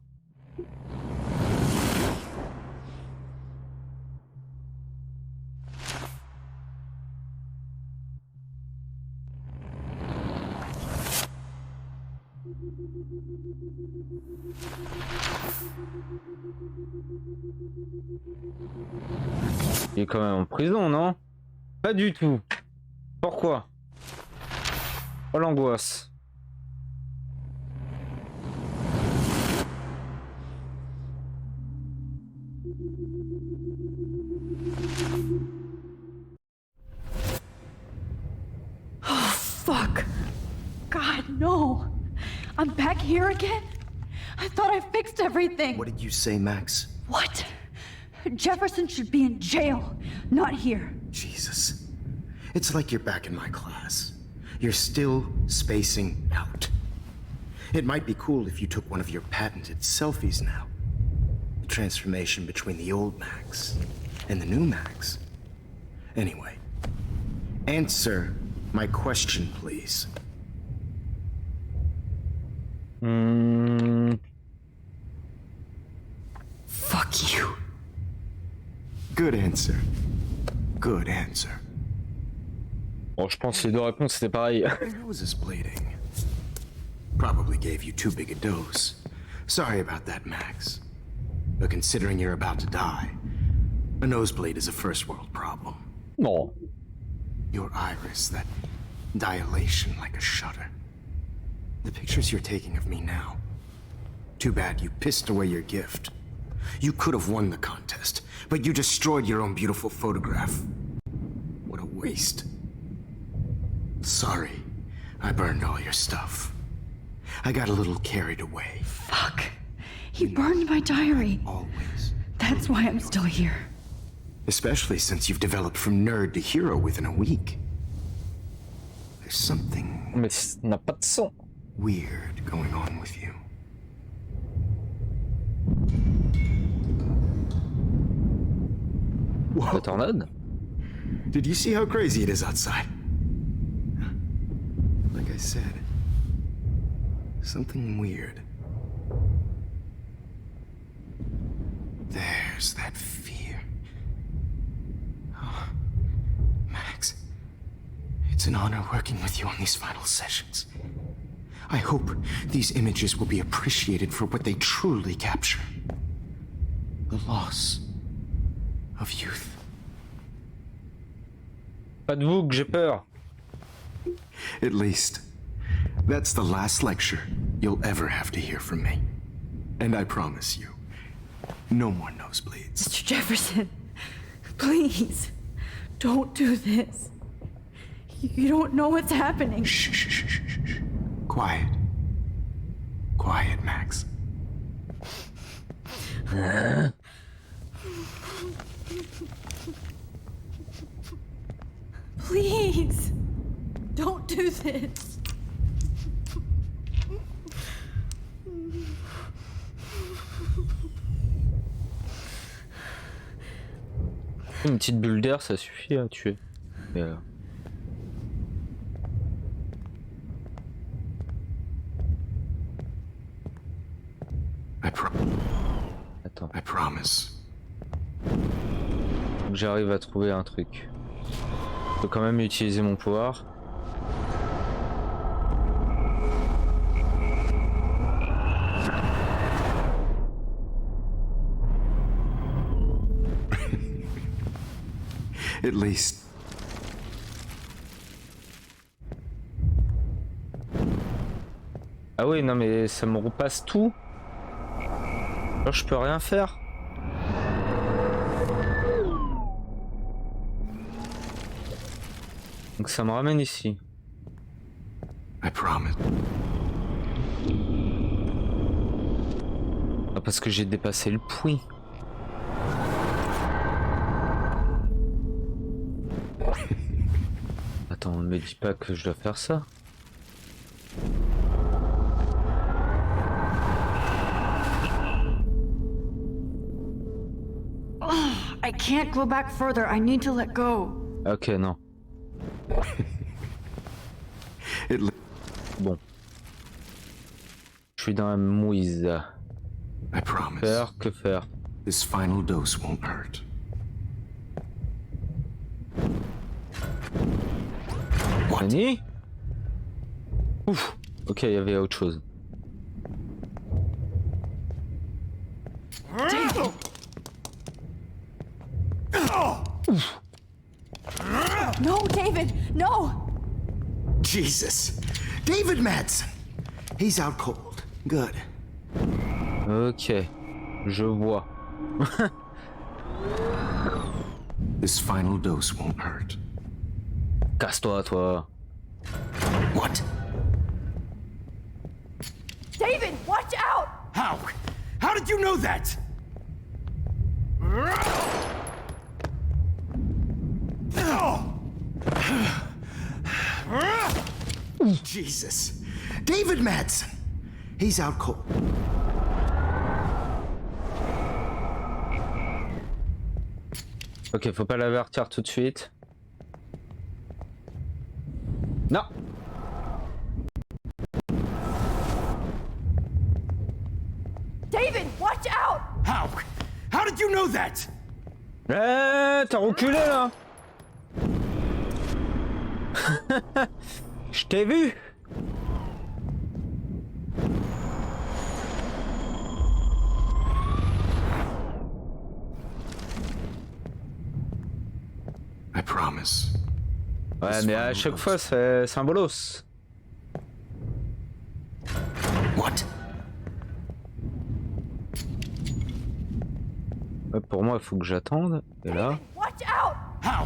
[SPEAKER 1] Il est quand même en prison, non? Pas du tout. Pourquoi? Oh l'angoisse.
[SPEAKER 8] Oh, fuck. God, no. I'm back here again? I thought I fixed everything.
[SPEAKER 9] What did you say, Max?
[SPEAKER 8] What? Jefferson should be in jail, not here.
[SPEAKER 9] Jesus. It's like you're back in my class. You're still spacing out. It might be cool if you took one of your patented selfies now. The transformation between the old Max and the new Max. Anyway, answer my question, please.
[SPEAKER 8] Fuck you.
[SPEAKER 9] Good answer. Good answer.
[SPEAKER 1] Bon, je pense que les deux réponses c'était pareil.
[SPEAKER 9] Your nose is bleeding. Probably gave you too big a dose. Sorry about that, Max. But considering you're about to die, a nosebleed is a first world problem.
[SPEAKER 1] No.
[SPEAKER 9] Your iris, that dilation like a shutter. The pictures you're taking of me now. Too bad you pissed away your gift. You could have won the contest, but you destroyed your own beautiful photograph. What a waste. Sorry, I burned all your stuff. I got a little carried away.
[SPEAKER 8] Fuck. He burned my diary.
[SPEAKER 9] Always.
[SPEAKER 8] That's why I'm still here.
[SPEAKER 9] Especially since you've developed from nerd to hero within a week. There's something
[SPEAKER 1] Mais ça n'a pas de son.
[SPEAKER 9] weird going on with you.
[SPEAKER 1] La tornade?
[SPEAKER 9] Did you see how crazy it is outside? Like I said, something weird. There's that fear. Oh, Max, it's an honor working with you on these final sessions. I hope these images will be appreciated for what they truly capture. The loss of youth.
[SPEAKER 1] Pas de vous que j'ai peur.
[SPEAKER 9] At least, that's the last lecture you'll ever have to hear from me. And I promise you, no more nosebleeds.
[SPEAKER 8] Mr. Jefferson, please, don't do this. You don't know what's happening.
[SPEAKER 9] Shh, shh, shh, shh, shh, shh. Quiet. Quiet, Max.
[SPEAKER 8] Please, don't do this.
[SPEAKER 1] Une petite bulle d'air, ça suffit à tuer. Et Attends.
[SPEAKER 9] I promise.
[SPEAKER 1] Faut que j'arrive à trouver un truc. Je peux quand même utiliser mon pouvoir.
[SPEAKER 9] At least.
[SPEAKER 1] Ah oui, non mais ça me repasse tout. Alors je peux rien faire. Donc ça me ramène ici.
[SPEAKER 9] I promise.
[SPEAKER 1] Ah, parce que j'ai dépassé le puits. Attends, on me dit pas que je dois faire ça.
[SPEAKER 8] I can't go back further. I need to let go.
[SPEAKER 1] Ok, non. Bon. Je suis dans la mouise.
[SPEAKER 9] I promise.
[SPEAKER 1] Faire, que faire?
[SPEAKER 9] This final dose won't hurt.
[SPEAKER 1] Nani? Ouf. Ok, il y avait autre chose.
[SPEAKER 8] Ouf. No, David, no!
[SPEAKER 9] Jesus. David Madsen. He's out cold. Good.
[SPEAKER 1] Ok. Je vois.
[SPEAKER 9] This final dose won't hurt.
[SPEAKER 1] Casse-toi, toi.
[SPEAKER 9] What?
[SPEAKER 8] David, watch out!
[SPEAKER 9] How? How did you know that? Jesus. David Madsen. He's out cold.
[SPEAKER 1] Ok, faut pas l'avertir tout de suite. Non.
[SPEAKER 8] David, watch out!
[SPEAKER 9] How? How did you know that?
[SPEAKER 1] T'as reculé là. Je t'ai vu.
[SPEAKER 9] I promise.
[SPEAKER 1] Ouais, mais à chaque fois c'est un bolos.
[SPEAKER 9] What?
[SPEAKER 1] Ouais, pour moi, il faut que j'attende. Et là.
[SPEAKER 8] Watch out!
[SPEAKER 9] How?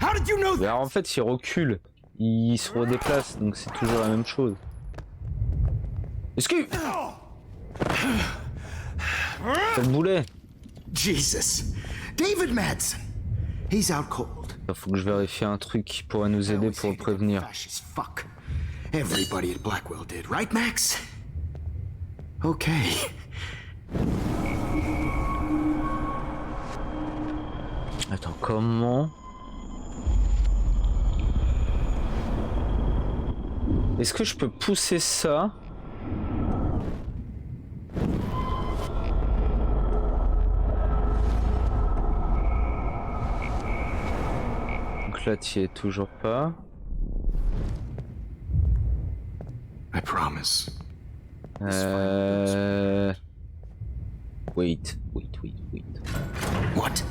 [SPEAKER 9] How did you know that?
[SPEAKER 1] Alors en fait, il recule. Il se redéplace, donc c'est toujours la même chose. Excuse! C'est le boulet.
[SPEAKER 9] Jesus. David Madsen. He's out cold.
[SPEAKER 1] Faut que je vérifie un truc qui pourrait nous aider pour le prévenir.
[SPEAKER 9] Fuck. Everybody at Blackwell did, right, Max? Okay.
[SPEAKER 1] Attends, comment? Est-ce que je peux pousser ça? Donc là, tu y es toujours pas.
[SPEAKER 9] I promise.
[SPEAKER 1] Wait.
[SPEAKER 9] What?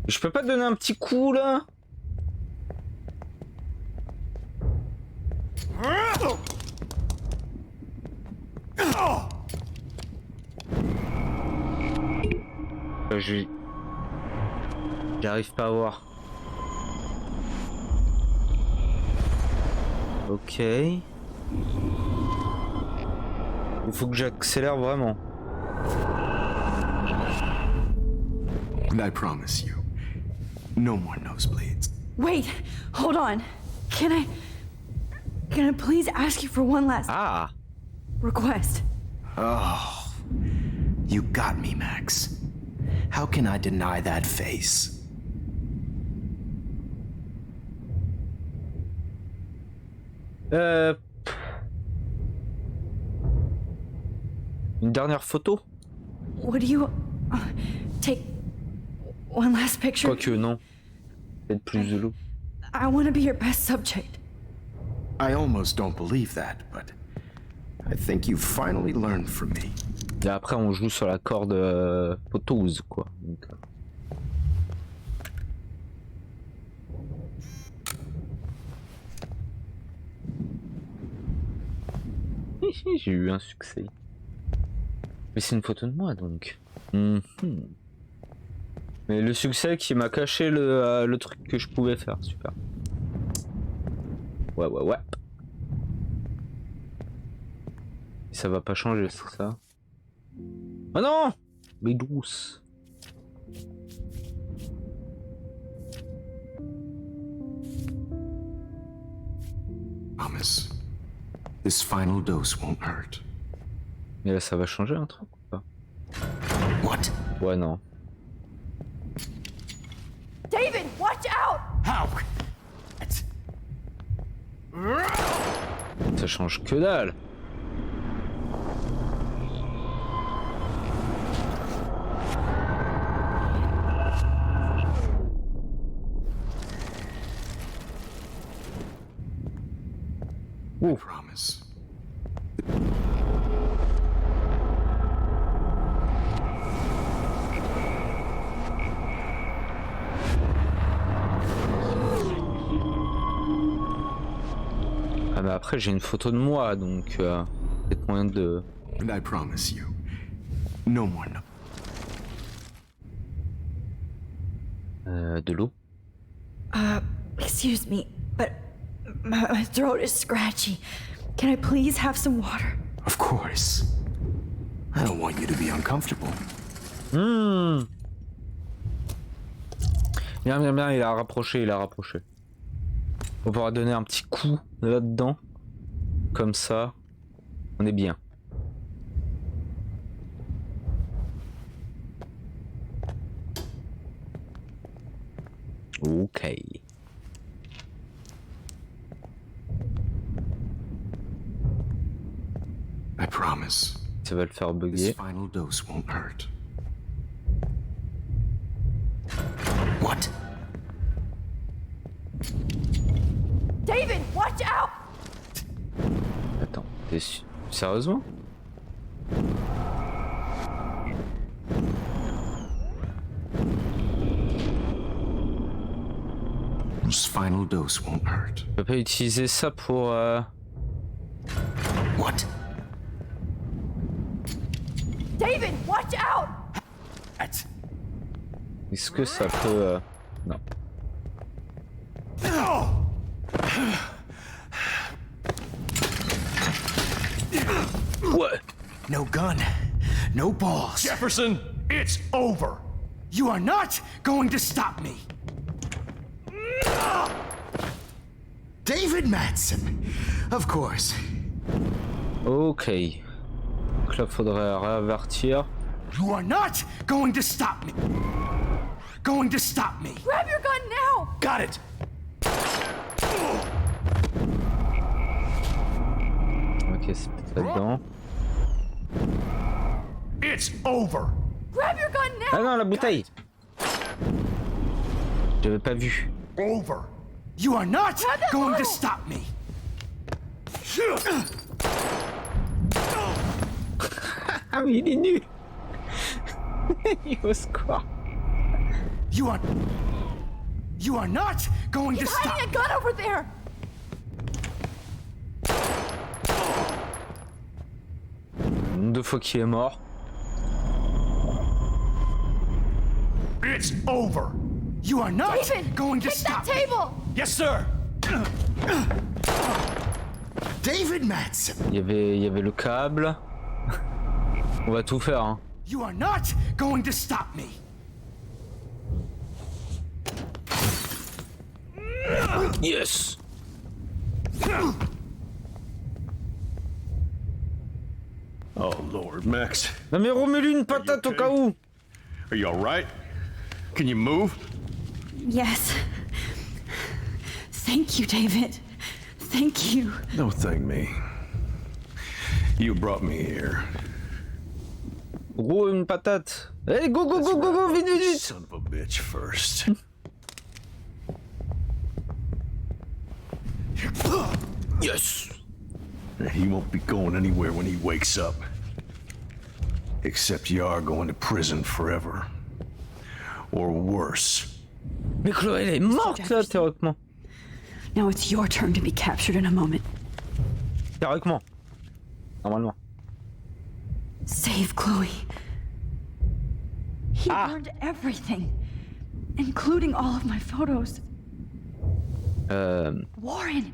[SPEAKER 1] Je peux pas te donner un petit coup là? J'arrive pas à voir. Ok. Il faut que j'accélère vraiment.
[SPEAKER 9] I promise you. No more nosebleeds.
[SPEAKER 8] Wait, hold on. Can I please ask you for one last request?
[SPEAKER 9] Oh, you got me, Max. How can I deny that face?
[SPEAKER 1] Une dernière photo?
[SPEAKER 8] Would you take one last picture?
[SPEAKER 1] Quoique non. Peut-être plus de loup.
[SPEAKER 8] I want to be your best subject.
[SPEAKER 9] I almost don't believe that, but I think you finally learned from me.
[SPEAKER 1] Et après on joue sur la corde poteuse quoi. Donc, j'ai eu un succès. Mais c'est une photo de moi donc. Mais le succès qui m'a caché le truc que je pouvais faire, super. Ouais. Ça va pas changer, c'est ça? Oh non! Mais douce.
[SPEAKER 9] Promise. This final dose won't hurt.
[SPEAKER 1] Mais là, ça va changer un truc ou pas?
[SPEAKER 9] What?
[SPEAKER 1] Ouais, non.
[SPEAKER 8] David, watch out!
[SPEAKER 14] How?
[SPEAKER 1] Ça change que dalle.
[SPEAKER 9] I promise.
[SPEAKER 1] Ah mais après j'ai une photo de moi donc peut-être moyen de...
[SPEAKER 9] And I promise you, no more no.
[SPEAKER 1] De l'eau.
[SPEAKER 8] Excuse me, but my throat is scratchy. Can I please have some water?
[SPEAKER 9] Of course. I don't want you to be uncomfortable.
[SPEAKER 1] Bien, il a rapproché, On pourra donner un petit coup là-dedans. Comme ça, on est bien. Ok.
[SPEAKER 9] I promise.
[SPEAKER 1] Ça va le faire
[SPEAKER 9] This
[SPEAKER 1] bugger.
[SPEAKER 9] final dose won't hurt. What?
[SPEAKER 8] David, watch out!
[SPEAKER 1] Attends, t'es sûr? Sérieusement?
[SPEAKER 9] This final dose won't hurt.
[SPEAKER 1] Je peux pas utiliser ça pour...
[SPEAKER 9] What?
[SPEAKER 8] David, watch out!
[SPEAKER 1] Est-ce que ça peut... Non. Ouais.
[SPEAKER 14] No gun, no balls.
[SPEAKER 15] Jefferson, it's over.
[SPEAKER 14] You are not going to stop me. David Madsen, of course.
[SPEAKER 1] Ok. Donc là, faudrait réavertir.
[SPEAKER 14] You are not going to stop me. Going to stop me.
[SPEAKER 8] Grab your gun now!
[SPEAKER 14] Got it.
[SPEAKER 1] Ok, c'est peut-être là-dedans.
[SPEAKER 15] It's over.
[SPEAKER 8] Grab your gun now!
[SPEAKER 1] Ah non, la bouteille! J'avais pas vu.
[SPEAKER 15] Over.
[SPEAKER 14] You are not going to stop me.
[SPEAKER 1] Ah oui, il est nul. Il ose quoi?
[SPEAKER 14] You are not going
[SPEAKER 8] He's
[SPEAKER 14] to stop
[SPEAKER 8] hiding a gun over there!
[SPEAKER 1] Deux fois qu'il est mort.
[SPEAKER 15] It's over.
[SPEAKER 14] You are not
[SPEAKER 8] David,
[SPEAKER 14] going to
[SPEAKER 8] kick
[SPEAKER 14] stop
[SPEAKER 8] that
[SPEAKER 14] me.
[SPEAKER 8] table!
[SPEAKER 15] Yes, sir.
[SPEAKER 14] David Madsen.
[SPEAKER 1] Il y avait le câble. On va tout faire, hein.
[SPEAKER 14] You are not going to stop me.
[SPEAKER 1] Yes!
[SPEAKER 15] Oh, Lord, Max.
[SPEAKER 1] Non mais remets-lui une patate au cas où!
[SPEAKER 15] Are you all right? Can you move?
[SPEAKER 8] Yes. Thank you, David. Thank you.
[SPEAKER 9] Don't thank me. You brought me here.
[SPEAKER 1] Gros, une patate. Allez, go, go, go, go, go, vite, vite, vite!
[SPEAKER 9] Son of a bitch first.
[SPEAKER 1] Yes!
[SPEAKER 9] He won't be going anywhere when he wakes up. Except you are going to prison forever. Or worse.
[SPEAKER 1] Mais Chloé, elle est morte là, théoriquement.
[SPEAKER 8] Now it's your turn to be captured in a moment.
[SPEAKER 1] Théoriquement. Normalement.
[SPEAKER 8] Save Chloe. He burned everything, including all of my photos. Warren,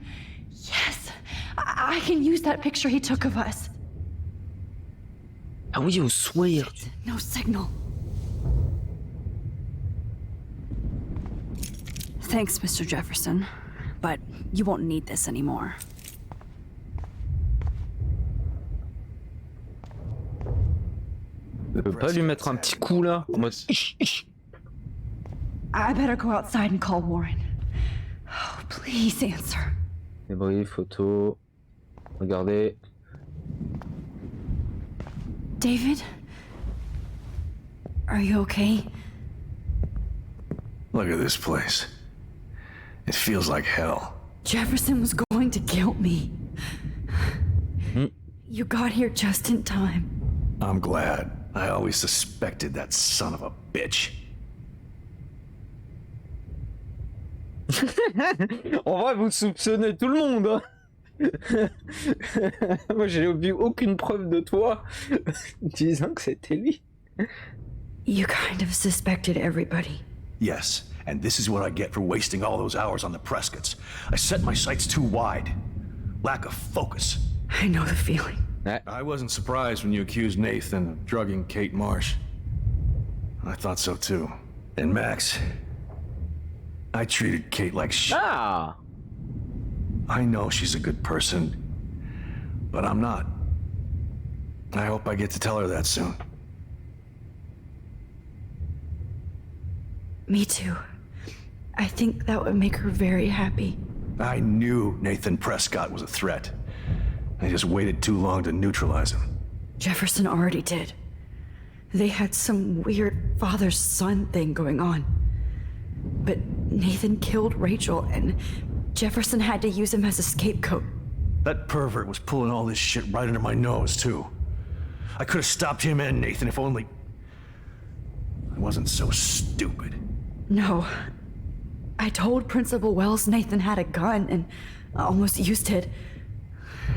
[SPEAKER 8] Yes, I can use that picture he took of us.
[SPEAKER 1] Ah oui, au sourire.
[SPEAKER 8] No signal. Thanks, Mr. Jefferson, but you won't need this anymore.
[SPEAKER 1] Je peux pas lui mettre un petit coup là en mode.
[SPEAKER 8] I better go outside and call Warren. Oh, please answer.
[SPEAKER 1] Débris, photo. Regardez.
[SPEAKER 8] David? Are you okay?
[SPEAKER 9] Look at this place. It feels like hell.
[SPEAKER 8] Jefferson was going to kill me. You got here just in time.
[SPEAKER 9] I'm glad. I always suspected that son of a bitch.
[SPEAKER 1] En vrai, vous soupçonnez tout le monde. Hein. Moi, j'ai vu aucune preuve de toi disant que c'était lui.
[SPEAKER 8] You kind of suspected everybody.
[SPEAKER 9] Yes, and this is what I get for wasting all those hours on the Prescotts. I set my sights too wide. Lack of focus.
[SPEAKER 8] I know the feeling.
[SPEAKER 9] I wasn't surprised when you accused Nathan of drugging Kate Marsh. I thought so too. And Max, I treated Kate like shit.
[SPEAKER 1] Ah!
[SPEAKER 9] I know she's a good person, but I'm not. I hope I get to tell her that soon.
[SPEAKER 8] Me too. I think that would make her very happy.
[SPEAKER 9] I knew Nathan Prescott was a threat. I just waited too long to neutralize him.
[SPEAKER 8] Jefferson already did. They had some weird father-son thing going on. But Nathan killed Rachel, and Jefferson had to use him as a scapegoat.
[SPEAKER 9] That pervert was pulling all this shit right under my nose, too. I could have stopped him and Nathan if only I wasn't so stupid.
[SPEAKER 8] No. I told Principal Wells Nathan had a gun and almost used it.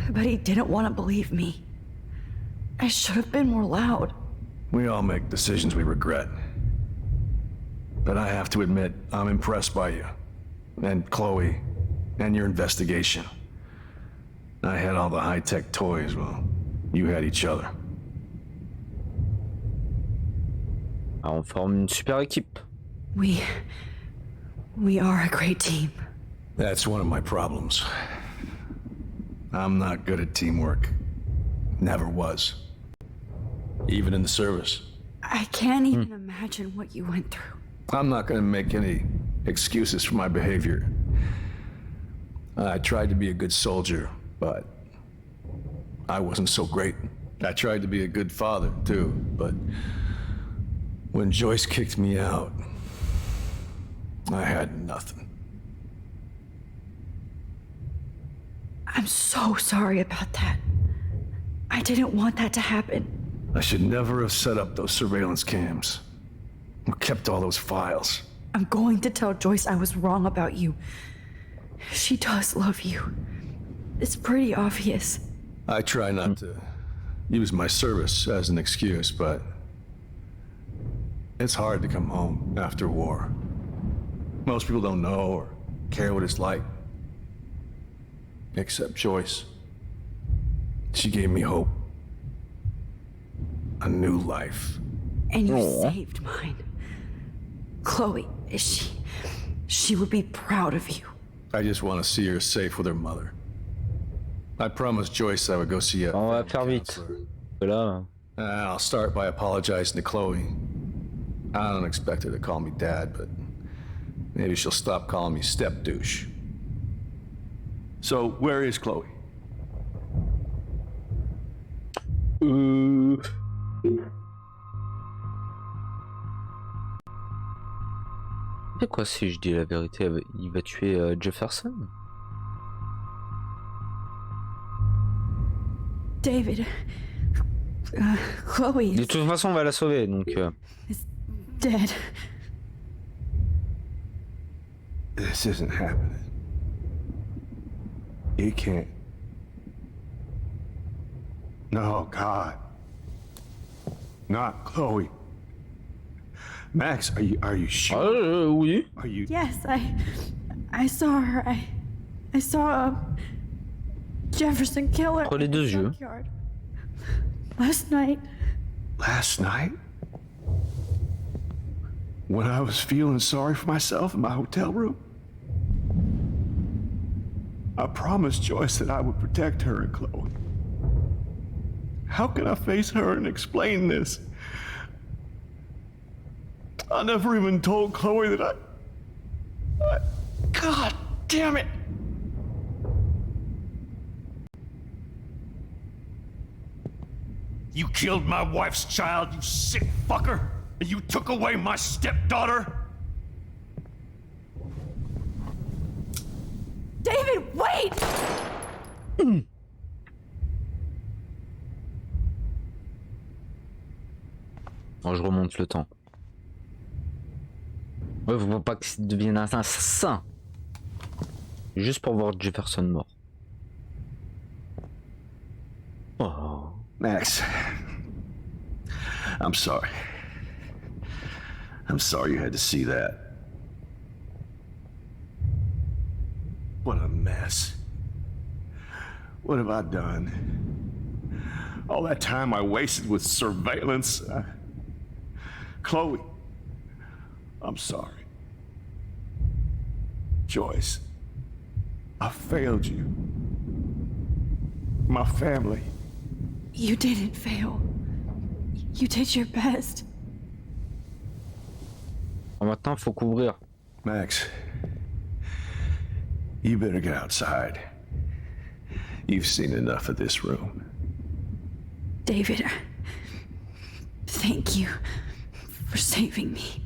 [SPEAKER 8] But he didn't want to believe me. I should have been more loud.
[SPEAKER 9] We all make decisions we regret. But I have to admit, I'm impressed by you. And Chloe. And your investigation. I had all the high-tech toys, well, you had each other.
[SPEAKER 1] Alors, on forme une super équipe.
[SPEAKER 8] We are a great team.
[SPEAKER 9] That's one of my problems. I'm not good at teamwork. Never was. Even in the service.
[SPEAKER 8] I can't even imagine what you went through.
[SPEAKER 9] I'm not gonna make any excuses for my behavior. I tried to be a good soldier, but I wasn't so great. I tried to be a good father, too, but when Joyce kicked me out, I had nothing.
[SPEAKER 8] I'm so sorry about that. I didn't want that to happen.
[SPEAKER 9] I should never have set up those surveillance cams. Or kept all those files.
[SPEAKER 8] I'm going to tell Joyce I was wrong about you. She does love you. It's pretty obvious.
[SPEAKER 9] I try not to use my service as an excuse, but it's hard to come home after war. Most people don't know or care what it's like. Except Joyce. She gave me hope. A new life.
[SPEAKER 8] And you saved mine. Chloe, she would be proud of you.
[SPEAKER 9] I just want to see her safe with her mother. I promised Joyce I would go see her.
[SPEAKER 1] On va faire vite. Là.
[SPEAKER 9] I'll start by apologizing to Chloe. I don't expect her to call me dad, but maybe she'll stop calling me step douche. So, where is Chloe?
[SPEAKER 1] C'est quoi si je dis la vérité? Il va tuer Jefferson?
[SPEAKER 8] David. Chloe.
[SPEAKER 1] De toute façon, on va la sauver, donc.
[SPEAKER 8] Is dead.
[SPEAKER 9] This isn't happening. It can't. No, God. Not Chloe. Max, are you sure?
[SPEAKER 1] Oui.
[SPEAKER 9] Are you?
[SPEAKER 8] Yes, I saw her. I saw Jefferson killer.
[SPEAKER 1] Entre les deux yeux.
[SPEAKER 8] Last night.
[SPEAKER 15] Last night? When I was feeling sorry for myself in my hotel room? I promised Joyce that I would protect her and Chloe. How can I face her and explain this? I never even told Chloe that I... God damn it! You killed my wife's child, you sick fucker! And you took away my stepdaughter?
[SPEAKER 8] David, wait!
[SPEAKER 1] Bon, je remonte le temps. Ouais, faut pas que ça devienne un assassin. Juste pour voir Jefferson mort. Oh.
[SPEAKER 15] Max, I'm sorry. I'm sorry you had to see that. What a mess. What have I done? All that time I wasted with surveillance. Chloe, I'm sorry. Joyce, I failed you. My family.
[SPEAKER 8] You didn't fail. You did your best.
[SPEAKER 1] Maintenant, faut couvrir.
[SPEAKER 15] Max, you better get outside. You've seen enough of this room.
[SPEAKER 8] David, thank you for saving me.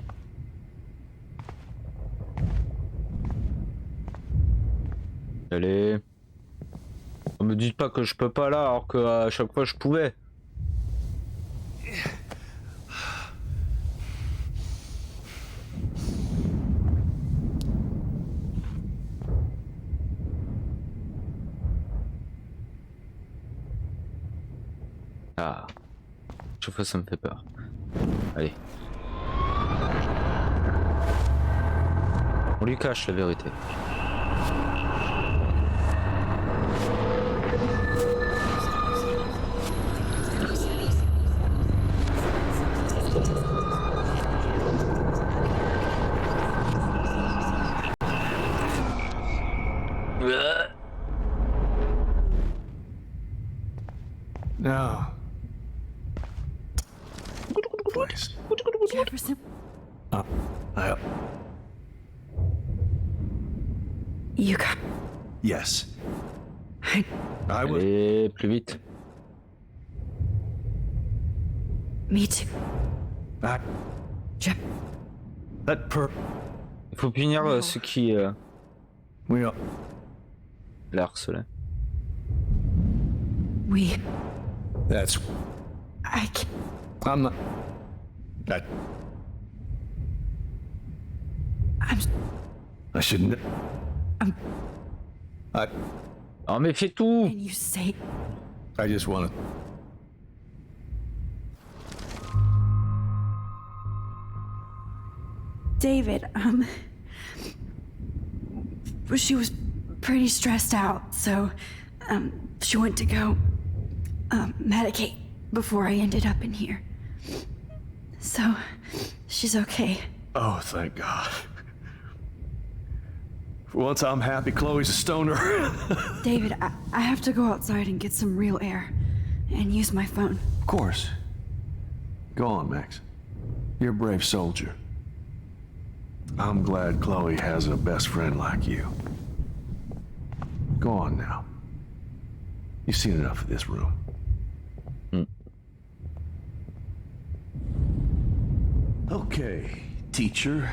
[SPEAKER 1] Allez. Me dites pas que je peux pas là alors que à chaque fois je pouvais. Ah. Chaque fois ça me fait peur. Allez. On lui cache la vérité.
[SPEAKER 15] No. Please.
[SPEAKER 8] Jefferson. You got...
[SPEAKER 15] Yes.
[SPEAKER 8] I
[SPEAKER 15] will.
[SPEAKER 1] Allez, plus vite.
[SPEAKER 8] Me too. Jeff.
[SPEAKER 15] That
[SPEAKER 1] Il faut punir ceux qui
[SPEAKER 15] we
[SPEAKER 1] la harcelaient.
[SPEAKER 8] We...
[SPEAKER 15] That's...
[SPEAKER 8] I can't...
[SPEAKER 15] I'm not... That... I shouldn't...
[SPEAKER 1] Oh mais fais tout!
[SPEAKER 8] And you say...
[SPEAKER 15] I just wanna...
[SPEAKER 8] David, she was pretty stressed out, so, she went to go, medicate before I ended up in here. So, she's okay.
[SPEAKER 15] Oh, thank God. For once I'm happy Chloe's a stoner.
[SPEAKER 8] David, I have to go outside and get some real air, and use my phone.
[SPEAKER 15] Of course. Go on, Max. You're a brave soldier. I'm glad Chloe has a best friend like you. Go on now. You've seen enough of this room. Okay, teacher.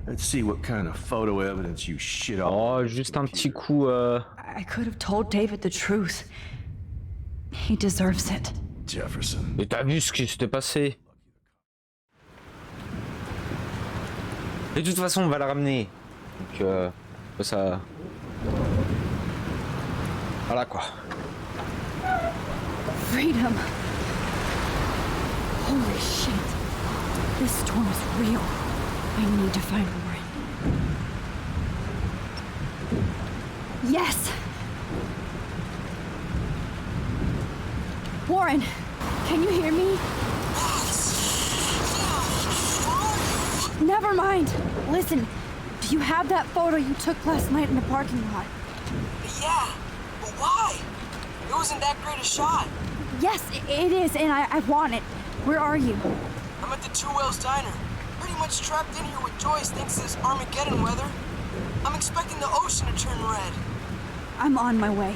[SPEAKER 15] Let's see what kind of photo evidence you shit all.
[SPEAKER 1] Oh, juste un petit coup.
[SPEAKER 8] I could have told David the truth. He deserves it.
[SPEAKER 15] Jefferson.
[SPEAKER 1] Mais t'as vu ce qui s'était passé? Et de toute façon, on va la ramener. Donc, ça. Voilà quoi.
[SPEAKER 8] Freedom. Holy shit. This storm is real. I need to find Warren. Yes! Warren, can you hear me? Never mind. Listen, do you have that photo you took last night in the parking lot?
[SPEAKER 16] Yeah, but why? It wasn't that great a shot.
[SPEAKER 8] Yes, it is, and I want it. Where are you?
[SPEAKER 16] I'm at the Two Whales Diner. Pretty much trapped in here with Joyce thanks to this Armageddon weather. I'm expecting the ocean to turn red.
[SPEAKER 8] I'm on my way.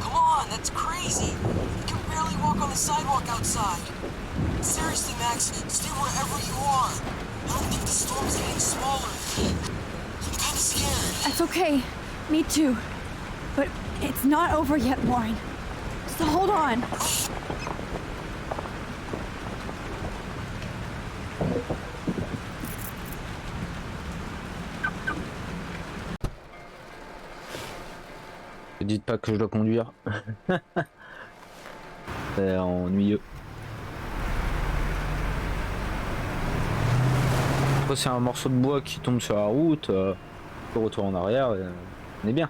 [SPEAKER 16] Come on, that's crazy. You can barely walk on the sidewalk outside. Seriously, Max, stay wherever you are. I don't think the storm's getting smaller. I'm kinda scared.
[SPEAKER 8] That's okay. Me too. But it's not over yet, Warren. So hold on.
[SPEAKER 1] Ne dites pas que je dois conduire. C'est ennuyeux. Après, c'est un morceau de bois qui tombe sur la route. Le retour en arrière, on est bien.